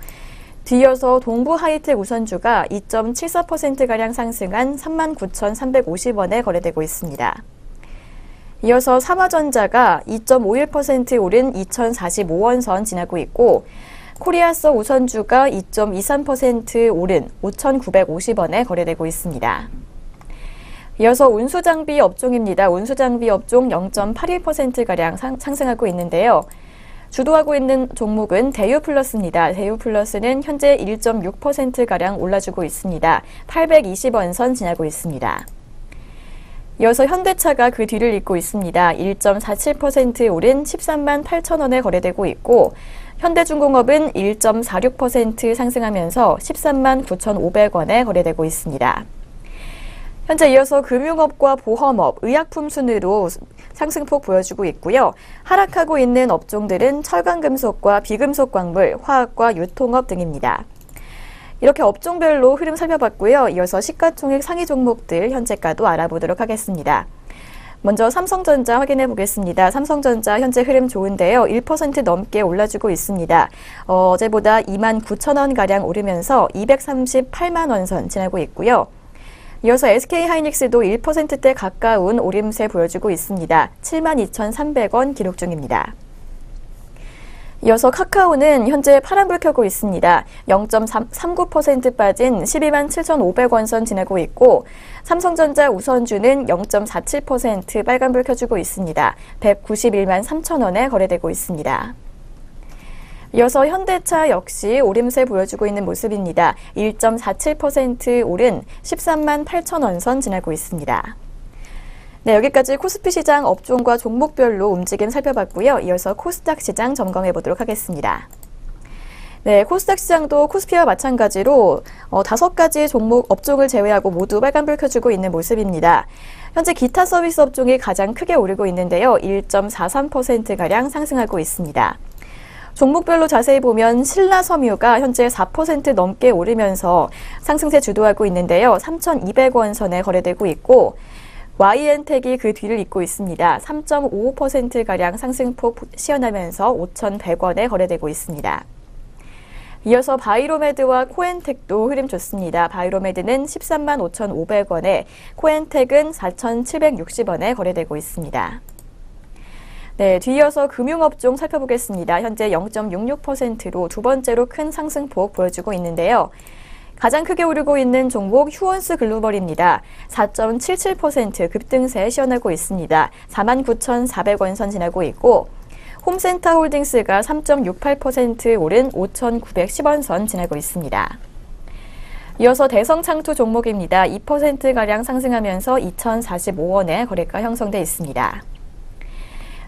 [SPEAKER 1] 뒤이어서 동부 하이텍 우선주가 2.74%가량 상승한 39,350원에 거래되고 있습니다. 이어서 삼화전자가 2.51% 오른 2,045원 선 지나고 있고 코리아서 우선주가 2.23% 오른 5,950원에 거래되고 있습니다. 이어서 운수장비 업종입니다. 운수장비 업종 0.81%가량 상승하고 있는데요. 주도하고 있는 종목은 대유플러스입니다. 대유플러스는 현재 1.6%가량 올라주고 있습니다. 820원 선 지나고 있습니다. 이어서 현대차가 그 뒤를 잇고 있습니다. 1.47% 오른 13만 8천원에 거래되고 있고 현대중공업은 1.46% 상승하면서 13만 9,500원에 거래되고 있습니다. 현재 이어서 금융업과 보험업, 의약품 순으로 상승폭 보여주고 있고요. 하락하고 있는 업종들은 철강금속과 비금속 광물, 화학과 유통업 등입니다. 이렇게 업종별로 흐름 살펴봤고요. 이어서 시가총액 상위 종목들 현재가도 알아보도록 하겠습니다. 먼저 삼성전자 확인해 보겠습니다. 삼성전자 현재 흐름 좋은데요. 1% 넘게 올라주고 있습니다. 어제보다 29,000원가량 오르면서 238만 원 선 지나고 있고요. 이어서 SK하이닉스도 1%대 가까운 오름세 보여주고 있습니다. 72,300원 기록 중입니다. 이어서 카카오는 현재 파란불 켜고 있습니다. 0.39% 빠진 12만 7,500원 선 지나고 있고 삼성전자 우선주는 0.47% 빨간불 켜주고 있습니다. 191만 3천원에 거래되고 있습니다. 이어서 현대차 역시 오름세 보여주고 있는 모습입니다. 1.47% 오른 13만 8천원 선 지나고 있습니다. 네, 여기까지 코스피 시장 업종과 종목별로 움직임 살펴봤고요. 이어서 코스닥 시장 점검해 보도록 하겠습니다. 네, 코스닥 시장도 코스피와 마찬가지로 5가지 종목 업종을 제외하고 모두 빨간불 켜주고 있는 모습입니다. 현재 기타 서비스 업종이 가장 크게 오르고 있는데요. 1.43%가량 상승하고 있습니다. 종목별로 자세히 보면 신라섬유가 현재 4% 넘게 오르면서 상승세 주도하고 있는데요. 3,200원 선에 거래되고 있고 YN텍이 그 뒤를 잇고 있습니다. 3.55%가량 상승폭 시현하면서 5,100원에 거래되고 있습니다. 이어서 바이로메드와 코엔텍도 흐름 좋습니다. 바이로메드는 13만 5,500원에 코엔텍은 4,760원에 거래되고 있습니다. 네, 뒤이어서 금융업종 살펴보겠습니다. 현재 0.66%로 두 번째로 큰 상승폭 보여주고 있는데요. 가장 크게 오르고 있는 종목 휴원스 글로벌입니다. 4.77% 급등세 시현하고 있습니다. 49,400원 선 지나고 있고 홈센터 홀딩스가 3.68% 오른 5,910원 선 지나고 있습니다. 이어서 대성창투 종목입니다. 2%가량 상승하면서 2,045원에 거래가 형성돼 있습니다.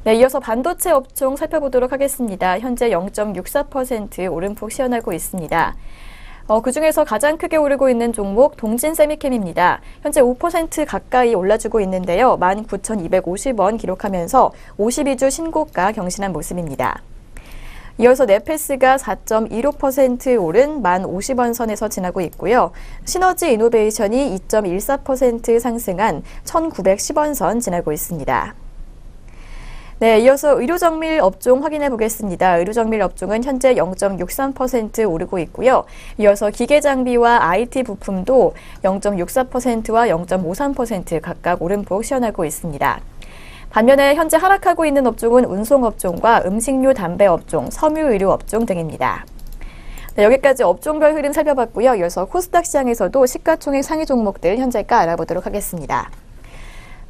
[SPEAKER 1] 네, 이어서 반도체 업종 살펴보도록 하겠습니다. 현재 0.64% 오름폭 시현하고 있습니다. 그중에서 가장 크게 오르고 있는 종목 동진세미캠입니다. 현재 5% 가까이 올라주고 있는데요. 19,250원 기록하면서 52주 신고가 경신한 모습입니다. 이어서 네페스가 4.15% 오른 1050원 선에서 지나고 있고요. 시너지 이노베이션이 2.14% 상승한 1910원 선 지나고 있습니다. 네, 이어서 의료정밀 업종 확인해 보겠습니다. 의료정밀 업종은 현재 0.63% 오르고 있고요. 이어서 기계장비와 IT 부품도 0.64%와 0.53% 각각 오름폭 시현하고 있습니다. 반면에 현재 하락하고 있는 업종은 운송업종과 음식료 담배 업종, 섬유의료 업종 등입니다. 네, 여기까지 업종별 흐름 살펴봤고요. 이어서 코스닥 시장에서도 시가총액 상위 종목들 현재가 알아보도록 하겠습니다.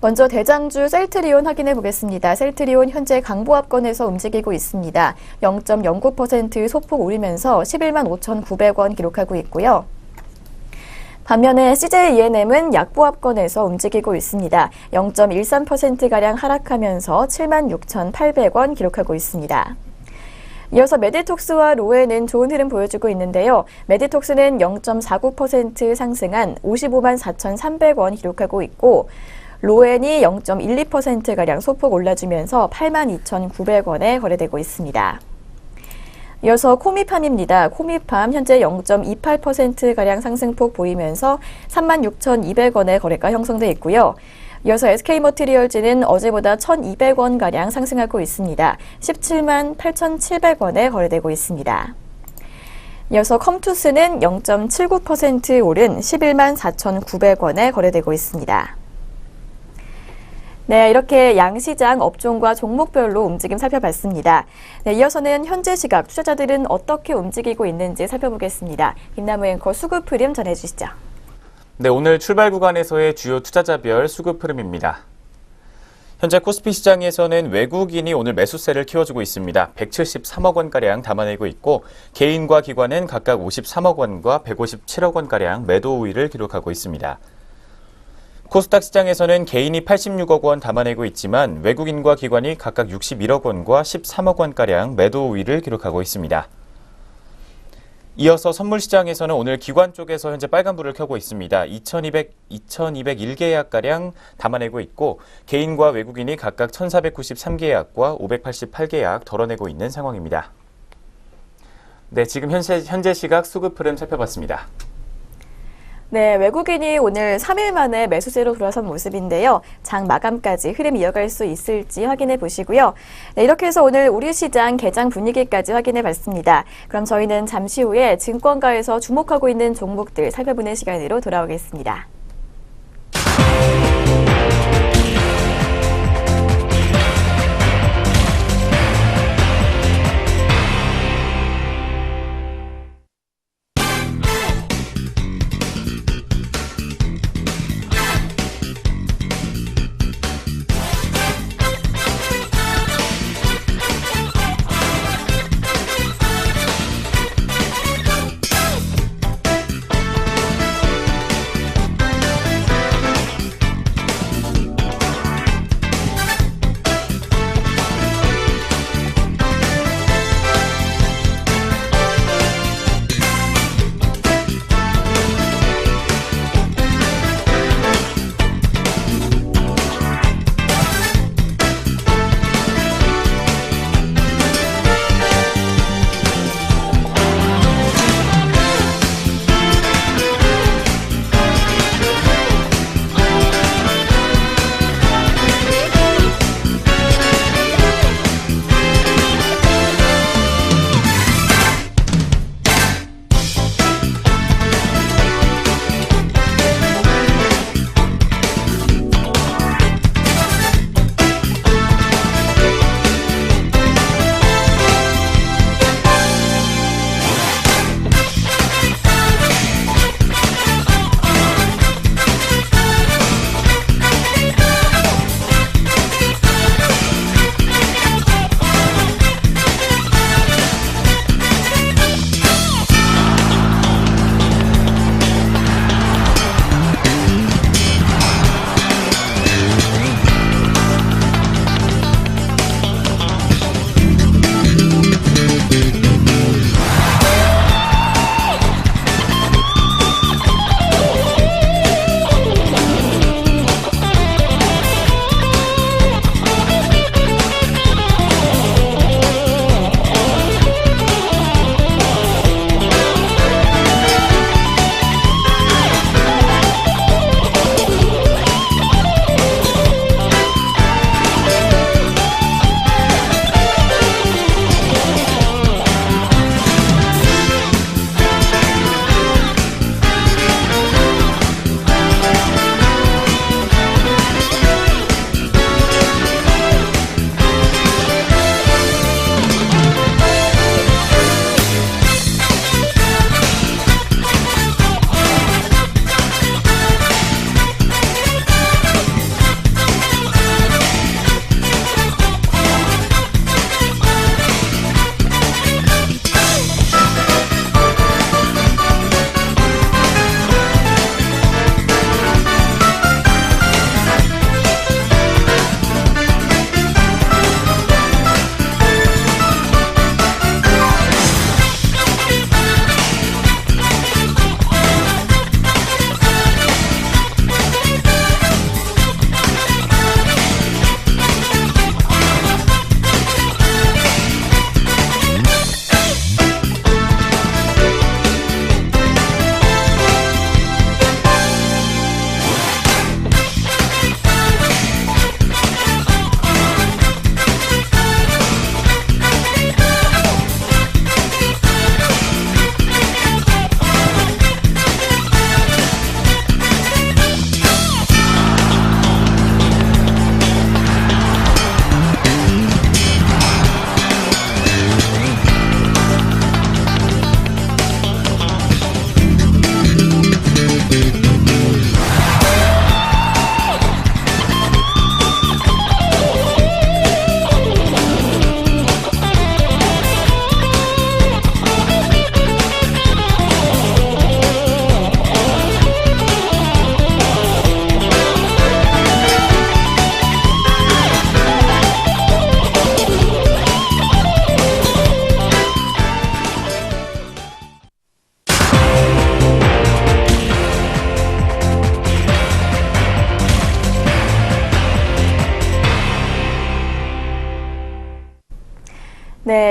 [SPEAKER 1] 먼저 대장주 셀트리온 확인해 보겠습니다. 셀트리온 현재 강보합권에서 움직이고 있습니다. 0.09% 소폭 오르면서 11만 5,900원 기록하고 있고요. 반면에 CJ ENM은 약보합권에서 움직이고 있습니다. 0.13%가량 하락하면서 7만 6,800원 기록하고 있습니다. 이어서 메디톡스와 로에는 좋은 흐름 보여주고 있는데요. 메디톡스는 0.49% 상승한 55만 4,300원 기록하고 있고 로엔이 0.12%가량 소폭 올라주면서 82,900원에 거래되고 있습니다. 이어서 코미팜입니다. 코미팜 현재 0.28%가량 상승폭 보이면서 36,200원에 거래가 형성돼 있고요. 이어서 SK머티리얼즈는 어제보다 1,200원가량 상승하고 있습니다. 17만 8,700원에 거래되고 있습니다. 이어서 컴투스는 0.79% 오른 11만 4,900원에 거래되고 있습니다. 네, 이렇게 양시장 업종과 종목별로 움직임 살펴봤습니다. 네, 이어서는 현재 시각 투자자들은 어떻게 움직이고 있는지 살펴보겠습니다. 김나무 앵커 수급 흐름 전해주시죠.
[SPEAKER 3] 네, 오늘 출발 구간에서의 주요 투자자별 수급 흐름입니다. 현재 코스피 시장에서는 외국인이 오늘 매수세를 키워주고 있습니다. 173억 원가량 담아내고 있고 개인과 기관은 각각 53억 원과 157억 원가량 매도 우위를 기록하고 있습니다. 코스닥 시장에서는 개인이 86억 원 담아내고 있지만 외국인과 기관이 각각 61억 원과 13억 원가량 매도 우위를 기록하고 있습니다. 이어서 선물 시장에서는 오늘 기관 쪽에서 현재 빨간불을 켜고 있습니다. 2,201계약가량 담아내고 있고 개인과 외국인이 각각 1,493계약과 588계약 덜어내고 있는 상황입니다. 네, 지금 현재 시각 수급 흐름 살펴봤습니다.
[SPEAKER 1] 네, 외국인이 오늘 3일 만에 매수세로 돌아선 모습인데요. 장 마감까지 흐름 이어갈 수 있을지 확인해 보시고요. 네, 이렇게 해서 오늘 우리 시장 개장 분위기까지 확인해 봤습니다. 그럼 저희는 잠시 후에 증권가에서 주목하고 있는 종목들 살펴보는 시간으로 돌아오겠습니다.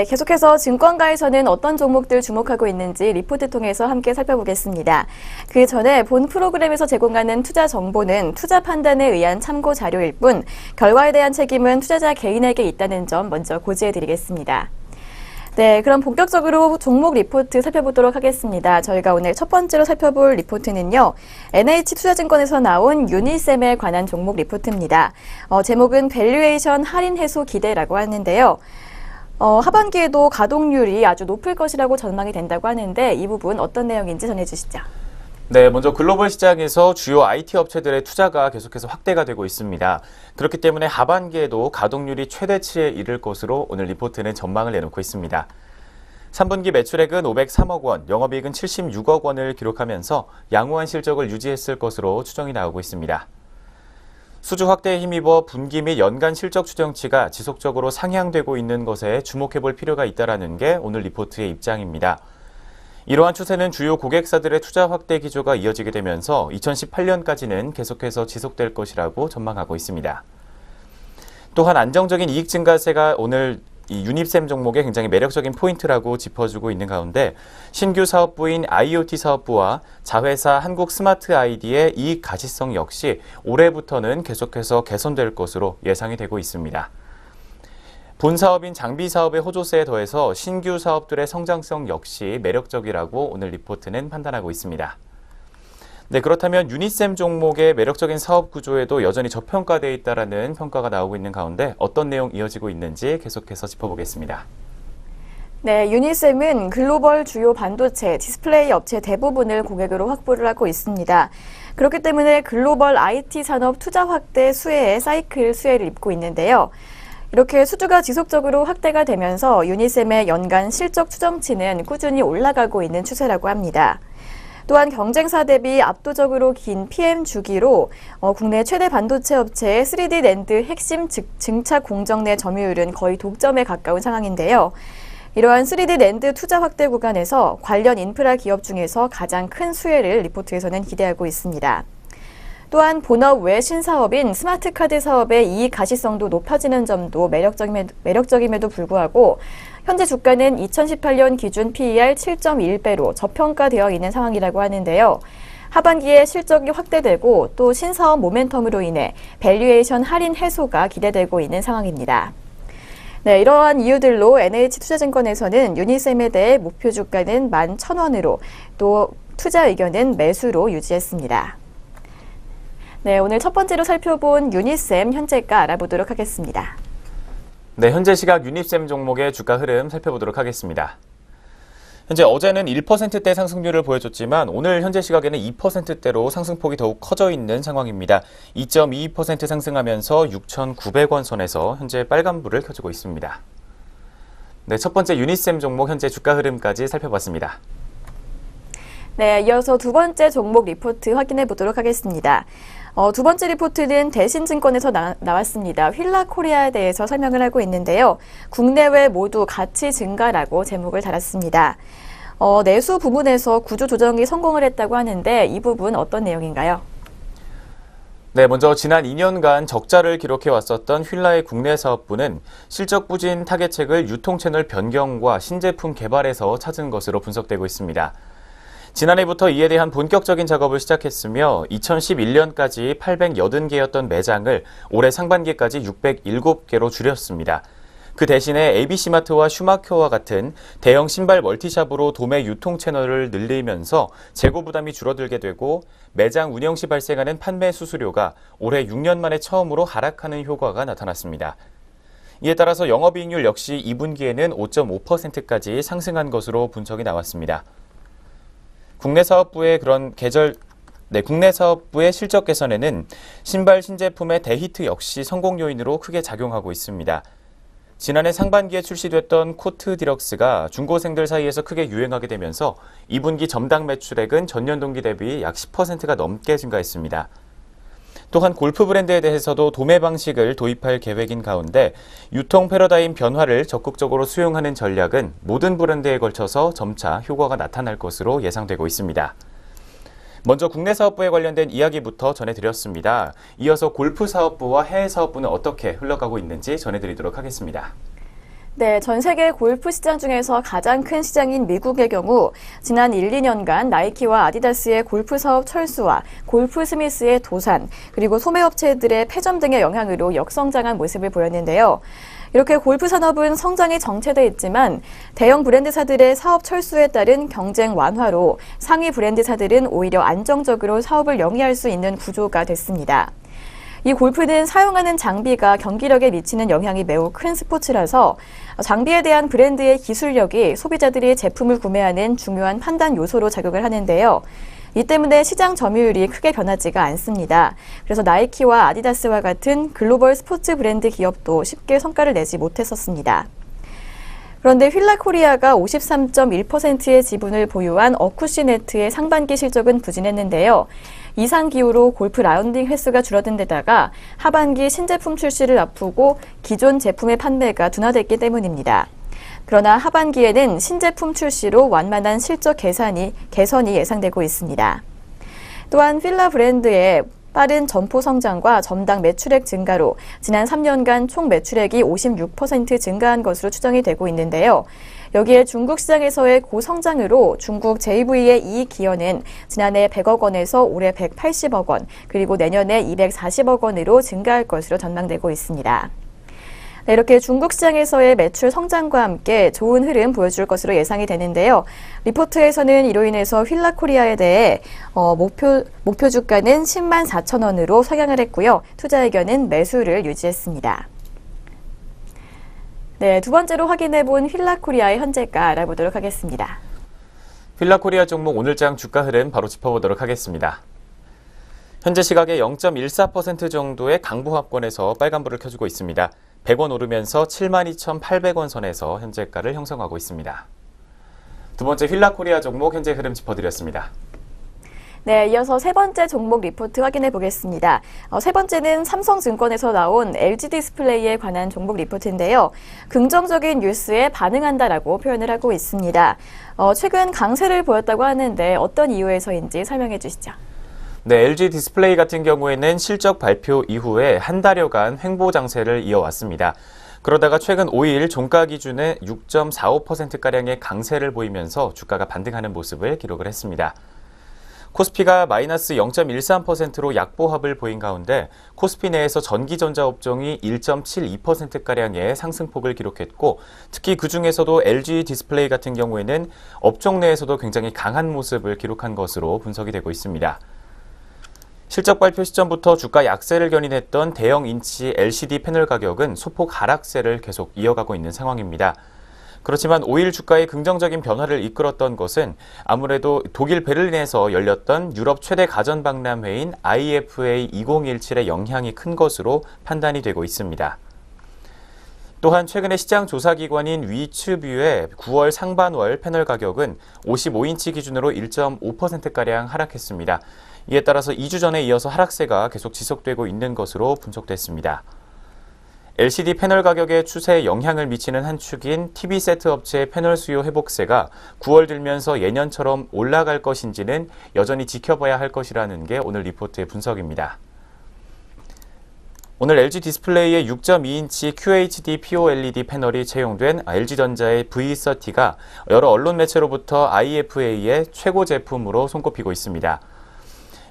[SPEAKER 1] 네, 계속해서 증권가에서는 어떤 종목들 주목하고 있는지 리포트 통해서 함께 살펴보겠습니다. 그 전에 본 프로그램에서 제공하는 투자 정보는 투자 판단에 의한 참고 자료일 뿐 결과에 대한 책임은 투자자 개인에게 있다는 점 먼저 고지해드리겠습니다. 네, 그럼 본격적으로 종목 리포트 살펴보도록 하겠습니다. 저희가 오늘 첫 번째로 살펴볼 리포트는요. NH투자증권에서 나온 유니셈에 관한 종목 리포트입니다. 제목은 밸류에이션 할인 해소 기대라고 하는데요. 하반기에도 가동률이 아주 높을 것이라고 전망이 된다고 하는데 이 부분 어떤 내용인지 전해주시죠.
[SPEAKER 3] 네, 먼저 글로벌 시장에서 주요 IT 업체들의 투자가 계속해서 확대가 되고 있습니다. 그렇기 때문에 하반기에도 가동률이 최대치에 이를 것으로 오늘 리포트는 전망을 내놓고 있습니다. 3분기 매출액은 503억 원, 영업이익은 76억 원을 기록하면서 양호한 실적을 유지했을 것으로 추정이 나오고 있습니다. 수주 확대에 힘입어 분기 및 연간 실적 추정치가 지속적으로 상향되고 있는 것에 주목해 볼 필요가 있다는 게 오늘 리포트의 입장입니다. 이러한 추세는 주요 고객사들의 투자 확대 기조가 이어지게 되면서 2018년까지는 계속해서 지속될 것이라고 전망하고 있습니다. 또한 안정적인 이익 증가세가 오늘 이 유니셈 종목의 굉장히 매력적인 포인트라고 짚어주고 있는 가운데 신규 사업부인 IoT 사업부와 자회사 한국 스마트 아이디의 이익 가시성 역시 올해부터는 계속해서 개선될 것으로 예상이 되고 있습니다. 본 사업인 장비 사업의 호조세에 더해서 신규 사업들의 성장성 역시 매력적이라고 오늘 리포트는 판단하고 있습니다. 네, 그렇다면 유니셈 종목의 매력적인 사업 구조에도 여전히 저평가되어 있다는 평가가 나오고 있는 가운데 어떤 내용 이어지고 있는지 계속해서 짚어보겠습니다.
[SPEAKER 1] 네, 유니셈은 글로벌 주요 반도체, 디스플레이 업체 대부분을 고객으로 확보를 하고 있습니다. 그렇기 때문에 글로벌 IT 산업 투자 확대 수혜의 사이클 수혜를 입고 있는데요. 이렇게 수주가 지속적으로 확대가 되면서 유니셈의 연간 실적 추정치는 꾸준히 올라가고 있는 추세라고 합니다. 또한 경쟁사 대비 압도적으로 긴 PM 주기로 국내 최대 반도체 업체의 3D 낸드 핵심 증착 공정 내 점유율은 거의 독점에 가까운 상황인데요. 이러한 3D 낸드 투자 확대 구간에서 관련 인프라 기업 중에서 가장 큰 수혜를 리포트에서는 기대하고 있습니다. 또한 본업 외 신사업인 스마트카드 사업의 이익 가시성도 높아지는 점도 매력적임에도 불구하고 현재 주가는 2018년 기준 PER 7.1배로 저평가되어 있는 상황이라고 하는데요. 하반기에 실적이 확대되고 또 신사업 모멘텀으로 인해 밸류에이션 할인 해소가 기대되고 있는 상황입니다. 네, 이러한 이유들로 NH투자증권에서는 유니셈에 대해 목표 주가는 11,000원으로 또 투자 의견은 매수로 유지했습니다. 네, 오늘 첫 번째로 살펴본 유니셈 현재가 알아보도록 하겠습니다.
[SPEAKER 3] 네, 현재 시각 유니셈 종목의 주가 흐름 살펴보도록 하겠습니다. 현재 어제는 1%대 상승률을 보여줬지만 오늘 현재 시각에는 2%대로 상승폭이 더욱 커져 있는 상황입니다. 2.22% 상승하면서 6,900원 선에서 현재 빨간불을 켜주고 있습니다. 네, 첫 번째 유니셈 종목 현재 주가 흐름까지 살펴봤습니다.
[SPEAKER 1] 네, 이어서 두 번째 종목 리포트 확인해 보도록 하겠습니다. 두 번째 리포트는 대신증권에서 나왔습니다. 휠라코리아에 대해서 설명을 하고 있는데요. 국내외 모두 가치 증가라고 제목을 달았습니다. 내수 부분에서 구조 조정이 성공을 했다고 하는데 이 부분 어떤 내용인가요?
[SPEAKER 3] 네, 먼저 지난 2년간 적자를 기록해 왔었던 휠라의 국내 사업부는 실적 부진 타겟책을 유통채널 변경과 신제품 개발에서 찾은 것으로 분석되고 있습니다. 지난해부터 이에 대한 본격적인 작업을 시작했으며 2011년까지 880개였던 매장을 올해 상반기까지 607개로 줄였습니다. 그 대신에 ABC마트와 슈마큐와 같은 대형 신발 멀티샵으로 도매 유통 채널을 늘리면서 재고 부담이 줄어들게 되고 매장 운영 시 발생하는 판매 수수료가 올해 6년 만에 처음으로 하락하는 효과가 나타났습니다. 이에 따라서 영업이익률 역시 2분기에는 5.5%까지 상승한 것으로 분석이 나왔습니다. 국내 사업부의 실적 개선에는 신발 신제품의 대히트 역시 성공 요인으로 크게 작용하고 있습니다. 지난해 상반기에 출시됐던 코트 디럭스가 중고생들 사이에서 크게 유행하게 되면서 2분기 점당 매출액은 전년 동기 대비 약 10%가 넘게 증가했습니다. 또한 골프 브랜드에 대해서도 도매 방식을 도입할 계획인 가운데 유통 패러다임 변화를 적극적으로 수용하는 전략은 모든 브랜드에 걸쳐서 점차 효과가 나타날 것으로 예상되고 있습니다. 먼저 국내 사업부에 관련된 이야기부터 전해드렸습니다. 이어서 골프 사업부와 해외 사업부는 어떻게 흘러가고 있는지 전해드리도록 하겠습니다.
[SPEAKER 1] 네, 전 세계 골프 시장 중에서 가장 큰 시장인 미국의 경우 지난 1, 2년간 나이키와 아디다스의 골프 사업 철수와 골프 스미스의 도산, 그리고 소매업체들의 폐점 등의 영향으로 역성장한 모습을 보였는데요. 이렇게 골프 산업은 성장이 정체돼 있지만 대형 브랜드사들의 사업 철수에 따른 경쟁 완화로 상위 브랜드사들은 오히려 안정적으로 사업을 영위할 수 있는 구조가 됐습니다. 이 골프는 사용하는 장비가 경기력에 미치는 영향이 매우 큰 스포츠라서 장비에 대한 브랜드의 기술력이 소비자들이 제품을 구매하는 중요한 판단 요소로 작용을 하는데요. 이 때문에 시장 점유율이 크게 변하지가 않습니다. 그래서 나이키와 아디다스와 같은 글로벌 스포츠 브랜드 기업도 쉽게 성과를 내지 못했었습니다. 그런데 휠라코리아가 53.1%의 지분을 보유한 어쿠시네트의 상반기 실적은 부진했는데요. 이상 기후로 골프 라운딩 횟수가 줄어든 데다가 하반기 신제품 출시를 앞두고 기존 제품의 판매가 둔화됐기 때문입니다. 그러나 하반기에는 신제품 출시로 완만한 실적 개선이 예상되고 있습니다. 또한 필라 브랜드의 빠른 점포 성장과 점당 매출액 증가로 지난 3년간 총 매출액이 56% 증가한 것으로 추정이 되고 있는데요. 여기에 중국 시장에서의 고성장으로 중국 JV의 이익 기여는 지난해 100억 원에서 올해 180억 원, 그리고 내년에 240억 원으로 증가할 것으로 전망되고 있습니다. 네, 이렇게 중국 시장에서의 매출 성장과 함께 좋은 흐름 보여줄 것으로 예상이 되는데요. 리포트에서는 이로 인해서 휠라코리아에 대해 목표 주가는 10만 4천 원으로 상향을 했고요. 투자 의견은 매수를 유지했습니다. 네, 두 번째로 확인해본 휠라코리아의 현재가 알아보도록 하겠습니다.
[SPEAKER 3] 휠라코리아 종목 오늘장 주가 흐름 바로 짚어보도록 하겠습니다. 현재 시각에 0.14% 정도의 강보합권에서 빨간불을 켜주고 있습니다. 100원 오르면서 72,800원 선에서 현재가를 형성하고 있습니다. 두 번째 휠라코리아 종목 현재 흐름 짚어드렸습니다.
[SPEAKER 1] 네, 이어서 세 번째 종목 리포트 확인해 보겠습니다. 세 번째는 삼성증권에서 나온 LG 디스플레이에 관한 종목 리포트인데요. 긍정적인 뉴스에 반응한다라고 표현을 하고 있습니다. 최근 강세를 보였다고 하는데 어떤 이유에서인지 설명해 주시죠.
[SPEAKER 3] 네, LG 디스플레이 같은 경우에는 실적 발표 이후에 한 달여간 횡보 장세를 이어왔습니다. 그러다가 최근 5일 종가 기준에 6.45%가량의 강세를 보이면서 주가가 반등하는 모습을 기록을 했습니다. 코스피가 마이너스 0.13%로 약보합을 보인 가운데 코스피 내에서 전기전자 업종이 1.72%가량의 상승폭을 기록했고 특히 그중에서도 LG 디스플레이 같은 경우에는 업종 내에서도 굉장히 강한 모습을 기록한 것으로 분석이 되고 있습니다. 실적 발표 시점부터 주가 약세를 견인했던 대형 인치 LCD 패널 가격은 소폭 하락세를 계속 이어가고 있는 상황입니다. 그렇지만 5일 주가의 긍정적인 변화를 이끌었던 것은 아무래도 독일 베를린에서 열렸던 유럽 최대 가전박람회인 IFA 2017의 영향이 큰 것으로 판단이 되고 있습니다. 또한 최근에 시장 조사기관인 위츠뷰의 9월 상반월 패널 가격은 55인치 기준으로 1.5%가량 하락했습니다. 이에 따라서 2주 전에 이어서 하락세가 계속 지속되고 있는 것으로 분석됐습니다. LCD 패널 가격의 추세에 영향을 미치는 한 축인 TV 세트 업체의 패널 수요 회복세가 9월 들면서 예년처럼 올라갈 것인지는 여전히 지켜봐야 할 것이라는 게 오늘 리포트의 분석입니다. 오늘 LG 디스플레이의 6.2인치 QHD POLED 패널이 채용된 LG전자의 V30가 여러 언론 매체로부터 IFA의 최고 제품으로 손꼽히고 있습니다.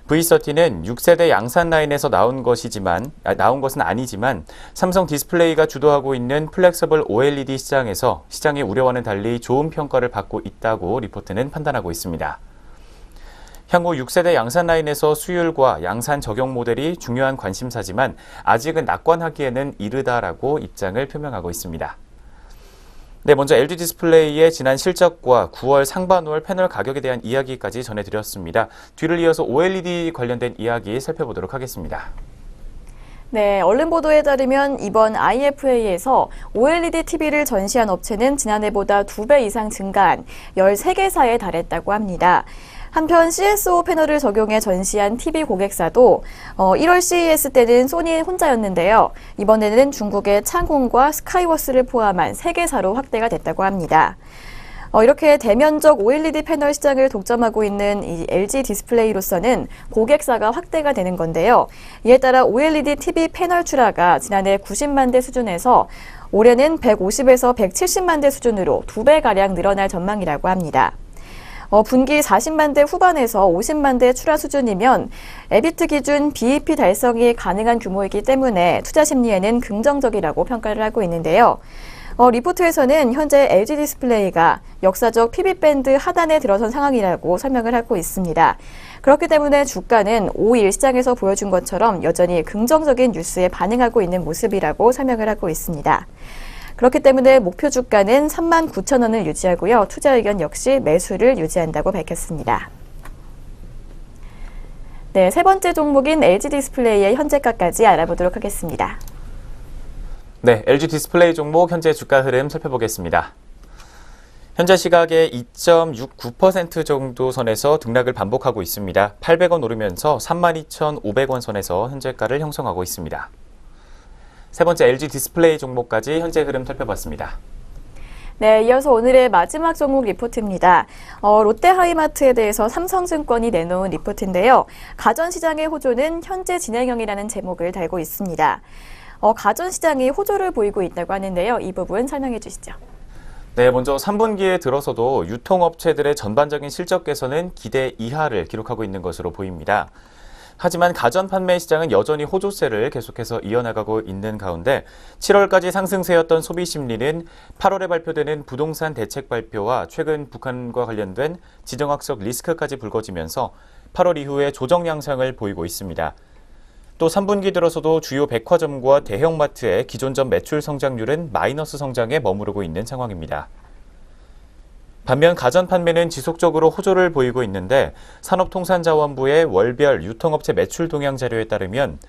[SPEAKER 3] V30는 6세대 양산 라인에서 나온 것은 아니지만 삼성 디스플레이가 주도하고 있는 플렉서블 OLED 시장에서 시장의 우려와는 달리 좋은 평가를 받고 있다고 리포트는 판단하고 있습니다. 향후 6세대 양산 라인에서 수율과 양산 적용 모델이 중요한 관심사지만 아직은 낙관하기에는 이르다라고 입장을 표명하고 있습니다. 네, 먼저 LG 디스플레이의 지난 실적과 9월 상반월 패널 가격에 대한 이야기까지 전해드렸습니다. 뒤를 이어서 OLED 관련된 이야기 살펴보도록 하겠습니다.
[SPEAKER 1] 네, 언론 보도에 따르면 이번 IFA에서 OLED TV를 전시한 업체는 지난해보다 2배 이상 증가한 13개사에 달했다고 합니다. 한편 CSO 패널을 적용해 전시한 TV 고객사도 1월 CES 때는 소니 혼자였는데요. 이번에는 중국의 창홍과 스카이워스를 포함한 3개사로 확대가 됐다고 합니다. 이렇게 대면적 OLED 패널 시장을 독점하고 있는 이 LG 디스플레이로서는 고객사가 확대가 되는 건데요. 이에 따라 OLED TV 패널 출하가 지난해 90만 대 수준에서 올해는 150에서 170만 대 수준으로 2배가량 늘어날 전망이라고 합니다. 분기 40만 대 후반에서 50만 대 출하 수준이면 에비트 기준 BEP 달성이 가능한 규모이기 때문에 투자 심리에는 긍정적이라고 평가를 하고 있는데요. 리포트에서는 현재 LG 디스플레이가 역사적 PB밴드 하단에 들어선 상황이라고 설명을 하고 있습니다. 그렇기 때문에 주가는 5일 시장에서 보여준 것처럼 여전히 긍정적인 뉴스에 반응하고 있는 모습이라고 설명을 하고 있습니다. 그렇기 때문에 목표 주가는 39,000원을 유지하고요. 투자 의견 역시 매수를 유지한다고 밝혔습니다. 네, 세 번째 종목인 LG 디스플레이의 현재가까지 알아보도록 하겠습니다.
[SPEAKER 3] 네, LG 디스플레이 종목 현재 주가 흐름 살펴보겠습니다. 현재 시각에 2.69% 정도 선에서 등락을 반복하고 있습니다. 800원 오르면서 32,500원 선에서 현재가를 형성하고 있습니다. 세 번째 LG 디스플레이 종목까지 현재 흐름 살펴봤습니다.
[SPEAKER 1] 네, 이어서 오늘의 마지막 종목 리포트입니다. 롯데하이마트에 대해서 삼성증권이 내놓은 리포트인데요. 가전시장의 호조는 현재 진행형이라는 제목을 달고 있습니다. 가전시장이 호조를 보이고 있다고 하는데요. 이 부분 설명해 주시죠.
[SPEAKER 3] 네, 먼저 3분기에 들어서도 유통업체들의 전반적인 실적 개선은 기대 이하를 기록하고 있는 것으로 보입니다. 하지만 가전 판매 시장은 여전히 호조세를 계속해서 이어나가고 있는 가운데 7월까지 상승세였던 소비 심리는 8월에 발표되는 부동산 대책 발표와 최근 북한과 관련된 지정학적 리스크까지 불거지면서 8월 이후에 조정 양상을 보이고 있습니다. 또 3분기 들어서도 주요 백화점과 대형마트의 기존점 매출 성장률은 마이너스 성장에 머무르고 있는 상황입니다. 반면 가전 판매는 지속적으로 호조를 보이고 있는데 산업통상자원부의 월별 유통업체 매출 동향 자료에 따르면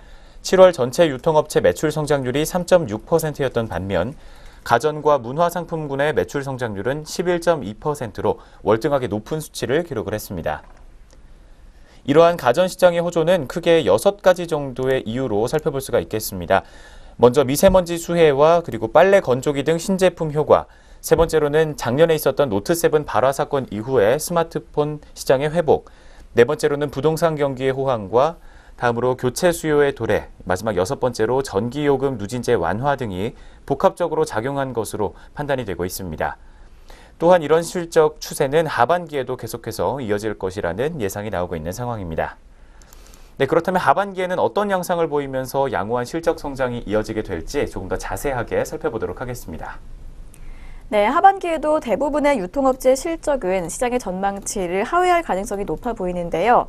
[SPEAKER 3] 7월 전체 유통업체 매출 성장률이 3.6%였던 반면 가전과 문화상품군의 매출 성장률은 11.2%로 월등하게 높은 수치를 기록을 했습니다. 이러한 가전시장의 호조는 크게 6가지 정도의 이유로 살펴볼 수가 있겠습니다. 먼저 미세먼지 수해와 그리고 빨래 건조기 등 신제품 효과, 세 번째로는 작년에 있었던 노트7 발화 사건 이후의 스마트폰 시장의 회복, 네 번째로는 부동산 경기의 호황과 다음으로 교체 수요의 도래, 마지막 6번째로 전기요금 누진제 완화 등이 복합적으로 작용한 것으로 판단이 되고 있습니다. 또한 이런 실적 추세는 하반기에도 계속해서 이어질 것이라는 예상이 나오고 있는 상황입니다. 네, 그렇다면 하반기에는 어떤 양상을 보이면서 양호한 실적 성장이 이어지게 될지 조금 더 자세하게 살펴보도록 하겠습니다.
[SPEAKER 1] 네, 하반기에도 대부분의 유통업체 실적은 시장의 전망치를 하회할 가능성이 높아 보이는데요.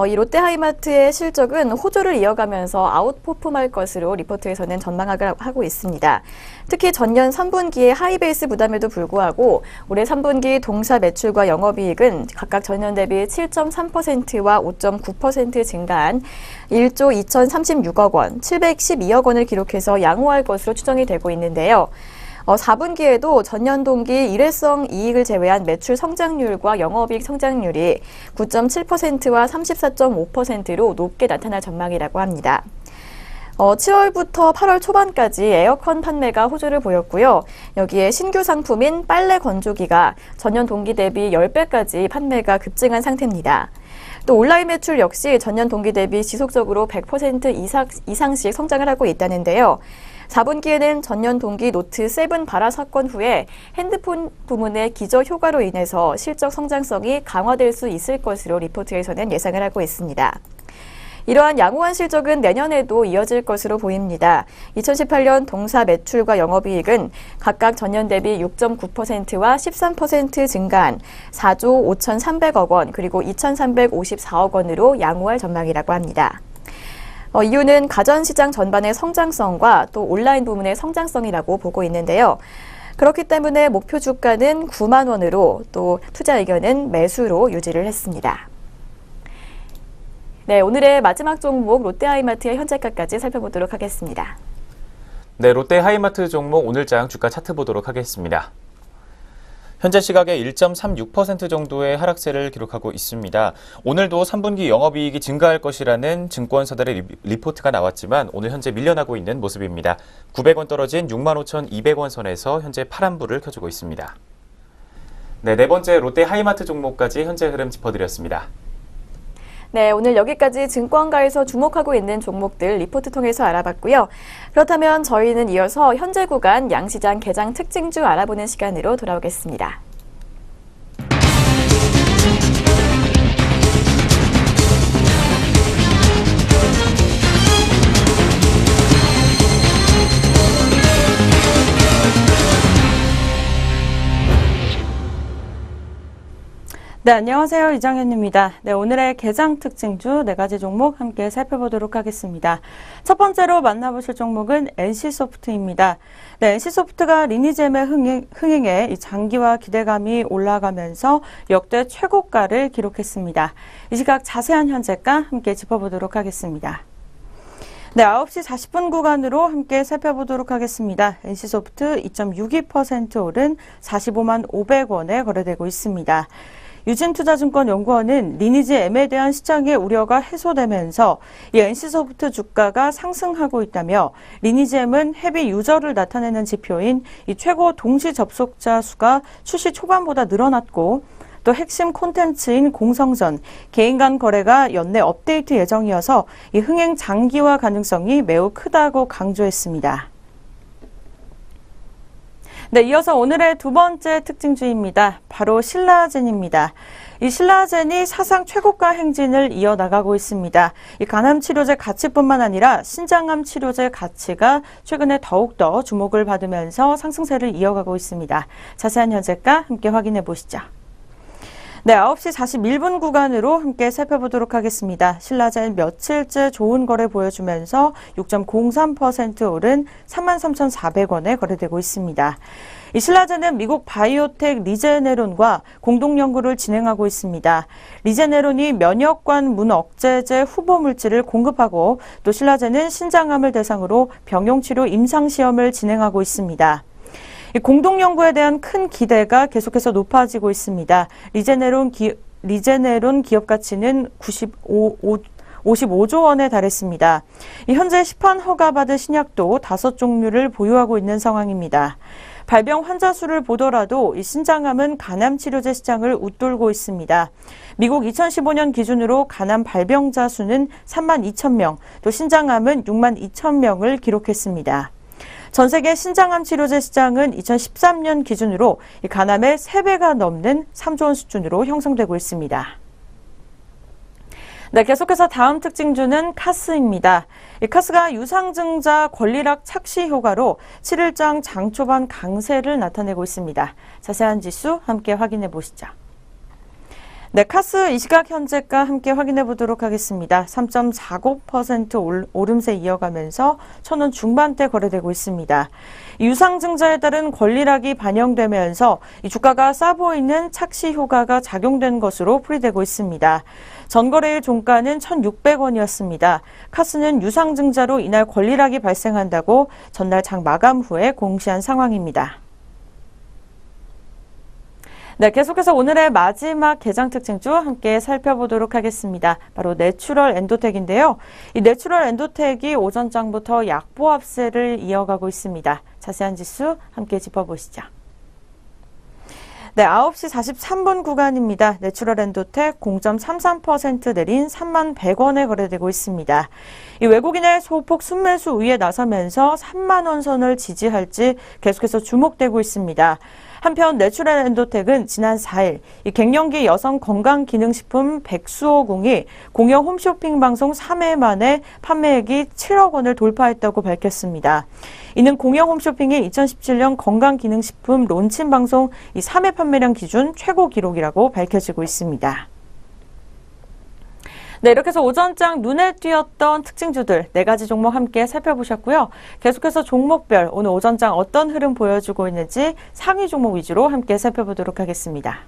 [SPEAKER 1] 이 롯데하이마트의 실적은 호조를 이어가면서 아웃퍼폼할 것으로 리포트에서는 전망을 하고 있습니다. 특히 전년 3분기의 하이베이스 부담에도 불구하고 올해 3분기 동사 매출과 영업이익은 각각 전년 대비 7.3%와 5.9% 증가한 1조 2,036억 원, 712억 원을 기록해서 양호할 것으로 추정이 되고 있는데요. 4분기에도 전년 동기 일회성 이익을 제외한 매출 성장률과 영업이익 성장률이 9.7%와 34.5%로 높게 나타날 전망이라고 합니다. 7월부터 8월 초반까지 에어컨 판매가 호조를 보였고요. 여기에 신규 상품인 빨래 건조기가 전년 동기 대비 10배까지 판매가 급증한 상태입니다. 또 온라인 매출 역시 전년 동기 대비 지속적으로 100% 이상씩 성장을 하고 있다는데요. 4분기에는 전년 동기 노트7 발화 사건 후에 핸드폰 부문의 기저 효과로 인해서 실적 성장성이 강화될 수 있을 것으로 리포트에서는 예상을 하고 있습니다. 이러한 양호한 실적은 내년에도 이어질 것으로 보입니다. 2018년 동사 매출과 영업이익은 각각 전년 대비 6.9%와 13% 증가한 4조 5,300억 원 그리고 2,354억 원으로 양호할 전망이라고 합니다. 이유는 가전시장 전반의 성장성과 또 온라인 부문의 성장성이라고 보고 있는데요. 그렇기 때문에 목표 주가는 9만 원으로 또 투자 의견은 매수로 유지를 했습니다. 네, 오늘의 마지막 종목 롯데하이마트의 현재가까지 살펴보도록 하겠습니다.
[SPEAKER 3] 네, 롯데하이마트 종목 오늘장 주가 차트 보도록 하겠습니다. 현재 시각에 1.36% 정도의 하락세를 기록하고 있습니다. 오늘도 3분기 영업이익이 증가할 것이라는 증권사들의 리포트가 나왔지만 오늘 현재 밀려나고 있는 모습입니다. 900원 떨어진 65,200원 선에서 현재 파란불을 켜주고 있습니다. 네, 네 번째 롯데하이마트 종목까지 현재 흐름 짚어드렸습니다.
[SPEAKER 1] 네, 오늘 여기까지 증권가에서 주목하고 있는 종목들 리포트 통해서 알아봤고요. 그렇다면 저희는 이어서 현재 구간 양시장 개장 특징주 알아보는 시간으로 돌아오겠습니다.
[SPEAKER 2] 네, 안녕하세요. 이정현입니다. 네, 오늘의 개장 특징주 4가지 종목 함께 살펴보도록 하겠습니다. 첫 번째로 만나보실 종목은 NC소프트입니다. 네, NC소프트가 리니지M의 흥행에 이 장기화 기대감이 올라가면서 역대 최고가를 기록했습니다. 이 시각 자세한 현재가 함께 짚어보도록 하겠습니다. 네, 9시 40분 구간으로 함께 살펴보도록 하겠습니다. NC소프트 2.62% 오른 45만 500원에 거래되고 있습니다. 유진투자증권연구원은 리니지M에 대한 시장의 우려가 해소되면서 이 NC소프트 주가가 상승하고 있다며 리니지M은 헤비 유저를 나타내는 지표인 이 최고 동시 접속자 수가 출시 초반보다 늘어났고 또 핵심 콘텐츠인 공성전, 개인 간 거래가 연내 업데이트 예정이어서 이 흥행 장기화 가능성이 매우 크다고 강조했습니다. 네, 이어서 오늘의 두 번째 특징주입니다. 바로 신라젠입니다. 이 신라젠이 사상 최고가 행진을 이어나가고 있습니다. 이 간암 치료제 가치뿐만 아니라 신장암 치료제 가치가 최근에 더욱더 주목을 받으면서 상승세를 이어가고 있습니다. 자세한 현재가 함께 확인해 보시죠. 네, 9시 41분 구간으로 함께 살펴보도록 하겠습니다. 신라젠 며칠째 좋은 거래 보여주면서 6.03% 오른 33,400원에 거래되고 있습니다. 이 신라젠은 미국 바이오텍 리제네론과 공동 연구를 진행하고 있습니다. 리제네론이 면역관 문억제제 후보 물질을 공급하고 또 신라젠은 신장암을 대상으로 병용치료 임상시험을 진행하고 있습니다. 이 공동 연구에 대한 큰 기대가 계속해서 높아지고 있습니다. 리제네론 기업 가치는 55조 원에 달했습니다. 현재 시판 허가받은 신약도 5종류를 보유하고 있는 상황입니다. 발병 환자 수를 보더라도 이 신장암은 간암 치료제 시장을 웃돌고 있습니다. 미국 2015년 기준으로 간암 발병자 수는 3만 2천 명, 또 신장암은 6만 2천 명을 기록했습니다. 전 세계 신장암 치료제 시장은 2013년 기준으로 간암의 3배가 넘는 3조 원 수준으로 형성되고 있습니다. 네, 계속해서 다음 특징주는 카스입니다. 이 카스가 유상증자 권리락 착시 효과로 7일장 장 초반 강세를 나타내고 있습니다. 자세한 지수 함께 확인해 보시죠. 네, 카스 이 시각 현재가 함께 확인해 보도록 하겠습니다. 3.49% 오름세 이어가면서 1,000원 중반대 거래되고 있습니다. 유상증자에 따른 권리락이 반영되면서 이 주가가 싸 보이는 착시 효과가 작용된 것으로 풀이되고 있습니다. 전거래일 종가는 1,600원이었습니다. 카스는 유상증자로 이날 권리락이 발생한다고 전날 장 마감 후에 공시한 상황입니다. 네, 계속해서 오늘의 마지막 개장 특징주 함께 살펴보도록 하겠습니다. 바로 내추럴 엔도텍인데요. 이 내추럴 엔도텍이 오전장부터 약보합세를 이어가고 있습니다. 자세한 지수 함께 짚어보시죠. 네, 9시 43분 구간입니다. 내추럴 엔도텍 0.33% 내린 3만 100원에 거래되고 있습니다. 이 외국인의 소폭 순매수 우위에 나서면서 3만 원 선을 지지할지 계속해서 주목되고 있습니다. 한편 내추럴 엔도텍은 지난 4일 이 갱년기 여성 건강기능식품 백수호궁이 공영 홈쇼핑 방송 3회 만에 판매액이 7억 원을 돌파했다고 밝혔습니다. 이는 공영 홈쇼핑의 2017년 건강기능식품 론칭 방송 이 3회 판매량 기준 최고 기록이라고 밝혀지고 있습니다. 네, 이렇게 해서 오전장 눈에 띄었던 특징주들 4가지 종목 함께 살펴보셨고요. 계속해서 종목별 오늘 오전장 어떤 흐름 보여주고 있는지 상위 종목 위주로 함께 살펴보도록 하겠습니다.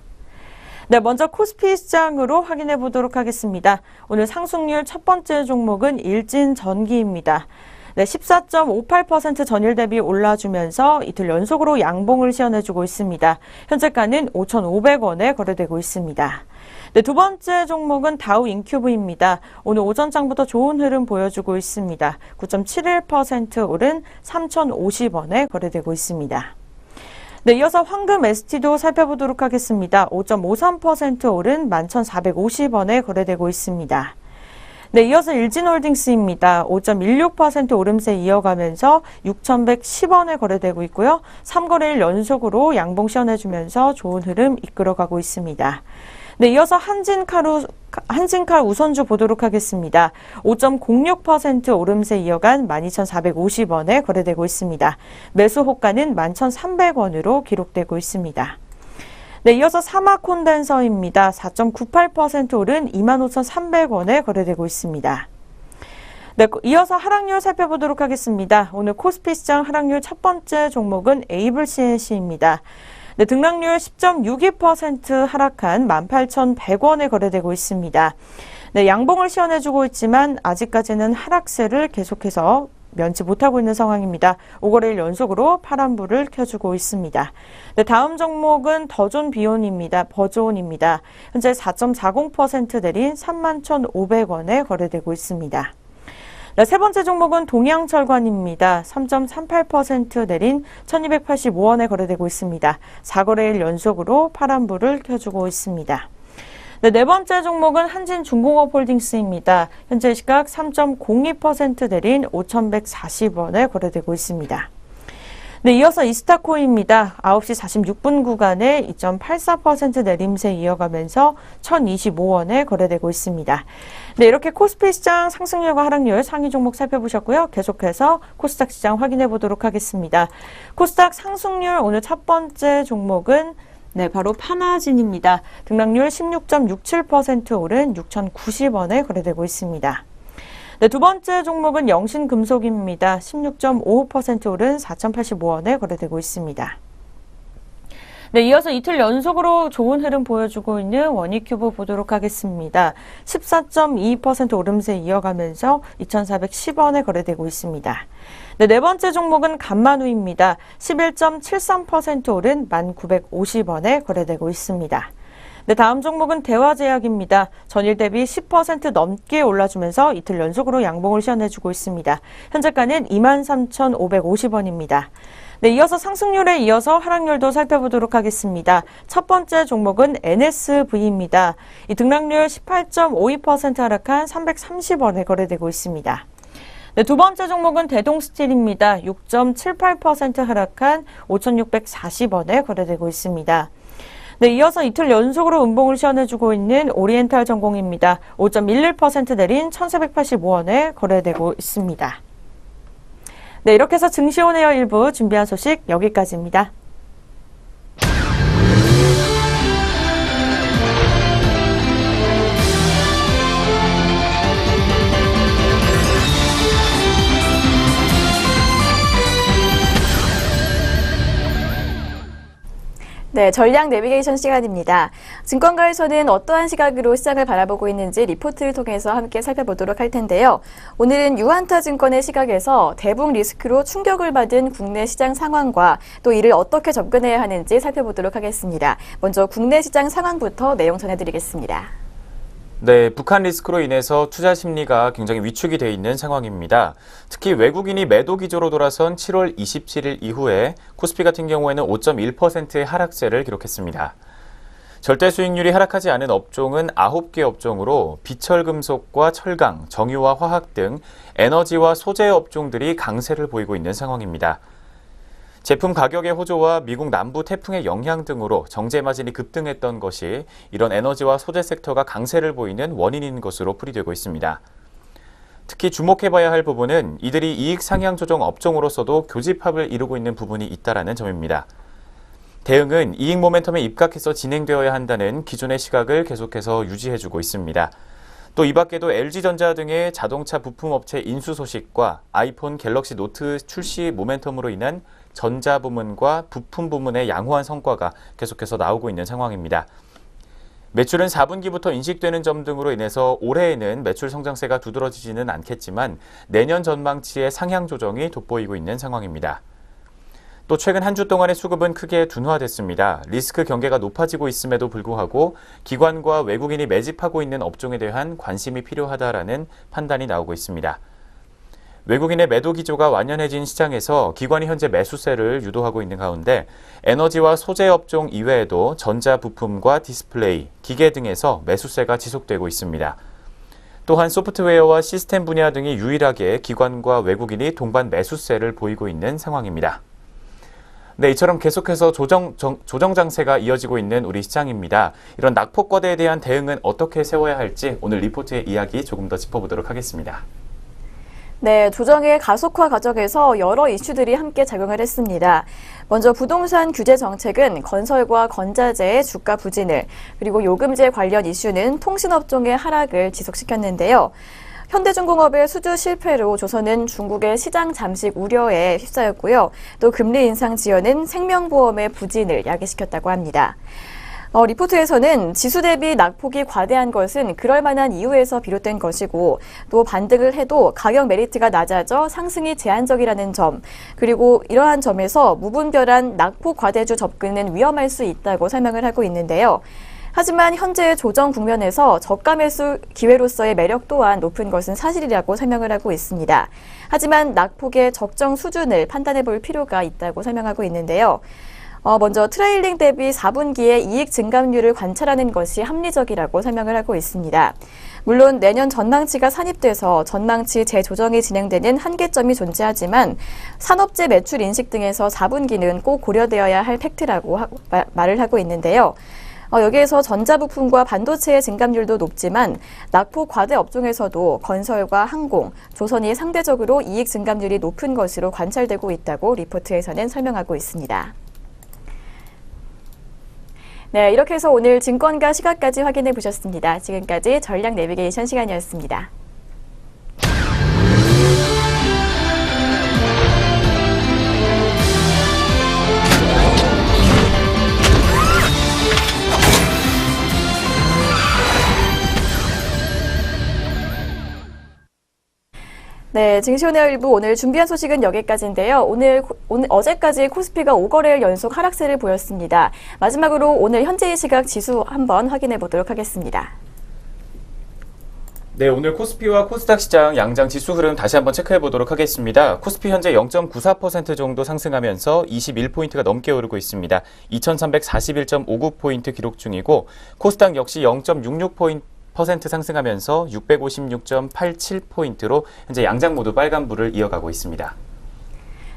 [SPEAKER 2] 네, 먼저 코스피 시장으로 확인해 보도록 하겠습니다. 오늘 상승률 첫 번째 종목은 일진전기입니다. 네, 14.58% 전일 대비 올라주면서 이틀 연속으로 양봉을 시연해주고 있습니다. 현재가는 5,500원에 거래되고 있습니다. 네, 두 번째 종목은 다우인큐브입니다. 오늘 오전장부터 좋은 흐름 보여주고 있습니다. 9.71% 오른 3,050원에 거래되고 있습니다. 네, 이어서 황금 ST도 살펴보도록 하겠습니다. 5.53% 오른 11,450원에 거래되고 있습니다. 네, 이어서 일진홀딩스입니다. 5.16% 오름세 이어가면서 6,110원에 거래되고 있고요. 3거래일 연속으로 양봉 시원해주면서 좋은 흐름 이끌어가고 있습니다. 네, 이어서 한진칼 우선주 보도록 하겠습니다. 5.06% 오름세 이어간 12,450원에 거래되고 있습니다. 매수 호가는 11,300원으로 기록되고 있습니다. 네, 이어서 사막 콘덴서입니다. 4.98% 오른 25,300원에 거래되고 있습니다. 네, 이어서 하락률 살펴보도록 하겠습니다. 오늘 코스피 시장 하락률 첫 번째 종목은 에이블 CNC입니다. 네, 등락률 10.62% 하락한 18,100원에 거래되고 있습니다. 네, 양봉을 시원해주고 있지만 아직까지는 하락세를 계속해서 면치 못하고 있는 상황입니다. 5거래일 연속으로 파란불을 켜주고 있습니다. 네, 다음 종목은 버조온입니다. 현재 4.40% 내린 31,500원에 거래되고 있습니다. 네, 세 번째 종목은 동양철관입니다. 3.38% 내린 1,285원에 거래되고 있습니다. 4거래일 연속으로 파란불을 켜주고 있습니다. 네 번째 종목은 한진중공업홀딩스입니다. 현재 시각 3.02% 내린 5,140원에 거래되고 있습니다. 네, 이어서 이스타코입니다. 9시 46분 구간에 2.84% 내림세 이어가면서 1,025원에 거래되고 있습니다. 네, 이렇게 코스피 시장 상승률과 하락률 상위 종목 살펴보셨고요. 계속해서 코스닥 시장 확인해 보도록 하겠습니다. 코스닥 상승률 오늘 첫 번째 종목은 바로 파마진입니다. 등락률 16.67% 오른 6,090원에 거래되고 있습니다. 네, 두 번째 종목은 영신금속입니다. 16.55% 오른 4,085원에 거래되고 있습니다. 네, 이어서 이틀 연속으로 좋은 흐름 보여주고 있는 원익큐브 보도록 하겠습니다. 14.22% 오름세 이어가면서 2,410원에 거래되고 있습니다. 네 번째 종목은 감마누입니다. 11.73% 오른 1,950원에 거래되고 있습니다. 네, 다음 종목은 대화제약입니다. 전일 대비 10% 넘게 올라주면서 이틀 연속으로 양봉을 시원해주고 있습니다. 현재가는 23,550원입니다. 네, 이어서 상승률에 이어서 하락률도 살펴보도록 하겠습니다. 첫 번째 종목은 NSV입니다. 이 등락률 18.52% 하락한 330원에 거래되고 있습니다. 네, 두 번째 종목은 대동스틸입니다. 6.78% 하락한 5,640원에 거래되고 있습니다. 네, 이어서 이틀 연속으로 음봉을 시원해주고 있는 오리엔탈 전공입니다. 5.11% 내린 1,485원에 거래되고 있습니다. 네, 이렇게 해서 증시온에어 일부 준비한 소식 여기까지입니다.
[SPEAKER 1] 네, 전략 내비게이션 시간입니다. 증권가에서는 어떠한 시각으로 시장을 바라보고 있는지 리포트를 통해서 함께 살펴보도록 할 텐데요. 오늘은 유한타증권의 시각에서 대북 리스크로 충격을 받은 국내 시장 상황과 또 이를 어떻게 접근해야 하는지 살펴보도록 하겠습니다. 먼저 국내 시장 상황부터 내용 전해드리겠습니다.
[SPEAKER 3] 네, 북한 리스크로 인해서 투자 심리가 굉장히 위축이 돼 있는 상황입니다. 특히 외국인이 매도 기조로 돌아선 7월 27일 이후에 코스피 같은 경우에는 5.1%의 하락세를 기록했습니다. 절대 수익률이 하락하지 않은 업종은 9개 업종으로 비철금속과 철강, 정유와 화학 등 에너지와 소재 업종들이 강세를 보이고 있는 상황입니다. 제품 가격의 호조와 미국 남부 태풍의 영향 등으로 정제 마진이 급등했던 것이 이런 에너지와 소재 섹터가 강세를 보이는 원인인 것으로 풀이되고 있습니다. 특히 주목해봐야 할 부분은 이들이 이익 상향 조정 업종으로서도 교집합을 이루고 있는 부분이 있다는 점입니다. 대응은 이익 모멘텀에 입각해서 진행되어야 한다는 기존의 시각을 계속해서 유지해주고 있습니다. 또 이 밖에도 LG전자 등의 자동차 부품업체 인수 소식과 아이폰 갤럭시 노트 출시 모멘텀으로 인한 전자 부문과 부품 부문의 양호한 성과가 계속해서 나오고 있는 상황입니다. 매출은 4분기부터 인식되는 점 등으로 인해서 올해에는 매출 성장세가 두드러지지는 않겠지만 내년 전망치의 상향 조정이 돋보이고 있는 상황입니다. 또 최근 한 주 동안의 수급은 크게 둔화됐습니다. 리스크 경계가 높아지고 있음에도 불구하고 기관과 외국인이 매집하고 있는 업종에 대한 관심이 필요하다라는 판단이 나오고 있습니다. 외국인의 매도 기조가 완연해진 시장에서 기관이 현재 매수세를 유도하고 있는 가운데 에너지와 소재 업종 이외에도 전자 부품과 디스플레이, 기계 등에서 매수세가 지속되고 있습니다. 또한 소프트웨어와 시스템 분야 등이 유일하게 기관과 외국인이 동반 매수세를 보이고 있는 상황입니다. 네, 이처럼 계속해서 조정 장세가 이어지고 있는 우리 시장입니다. 이런 낙폭과대에 대한 대응은 어떻게 세워야 할지 오늘 리포트의 이야기 조금 더 짚어보도록 하겠습니다.
[SPEAKER 1] 네, 조정의 가속화 과정에서 여러 이슈들이 함께 작용을 했습니다. 먼저 부동산 규제 정책은 건설과 건자재의 주가 부진을, 그리고 요금제 관련 이슈는 통신업종의 하락을 지속시켰는데요. 현대중공업의 수주 실패로 조선은 중국의 시장 잠식 우려에 휩싸였고요. 또 금리 인상 지연은 생명보험의 부진을 야기시켰다고 합니다. 리포트에서는 지수 대비 낙폭이 과대한 것은 그럴 만한 이유에서 비롯된 것이고 또 반등을 해도 가격 메리트가 낮아져 상승이 제한적이라는 점, 그리고 이러한 점에서 무분별한 낙폭 과대주 접근은 위험할 수 있다고 설명을 하고 있는데요. 하지만 현재의 조정 국면에서 저가 매수 기회로서의 매력 또한 높은 것은 사실이라고 설명을 하고 있습니다. 하지만 낙폭의 적정 수준을 판단해 볼 필요가 있다고 설명하고 있는데요. 먼저 트레일링 대비 4분기의 이익 증감률을 관찰하는 것이 합리적이라고 설명을 하고 있습니다. 물론 내년 전망치가 산입돼서 전망치 재조정이 진행되는 한계점이 존재하지만 산업재 매출 인식 등에서 4분기는 꼭 고려되어야 할 팩트라고 말을 하고 있는데요. 여기에서 전자부품과 반도체의 증감률도 높지만 낙폭 과대 업종에서도 건설과 항공, 조선이 상대적으로 이익 증감률이 높은 것으로 관찰되고 있다고 리포트에서는 설명하고 있습니다. 네, 이렇게 해서 오늘 증권가 시각까지 확인해 보셨습니다. 지금까지 전략 내비게이션 시간이었습니다. 네, 증시오늘 일부 오늘 준비한 소식은 여기까지인데요. 어제까지 코스피가 5거래일 연속 하락세를 보였습니다. 마지막으로 오늘 현재의 시각 지수 한번 확인해 보도록 하겠습니다.
[SPEAKER 3] 네, 오늘 코스피와 코스닥 시장 양장 지수 흐름 다시 한번 체크해 보도록 하겠습니다. 코스피 현재 0.94% 정도 상승하면서 21포인트가 넘게 오르고 있습니다. 2341.59포인트 기록 중이고 코스닥 역시 0.66% 상승하면서 656.87포인트로 현재 양장 모두 빨간불을 이어가고 있습니다.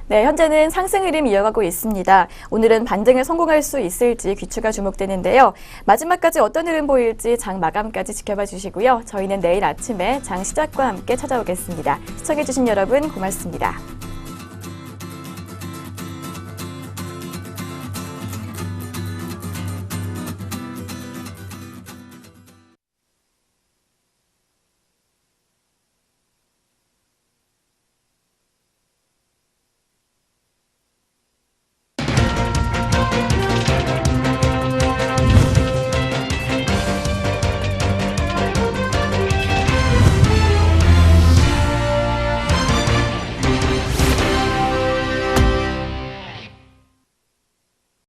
[SPEAKER 1] 네, 현재는 상승 흐름 이어가고 있습니다. 오늘은 반등에 성공할 수 있을지 귀추가 주목되는데요. 마지막까지 어떤 흐름 보일지 장 마감까지 지켜봐 주시고요. 저희는 내일 아침에 장 시작과 함께 찾아오겠습니다. 시청해주신 여러분 고맙습니다.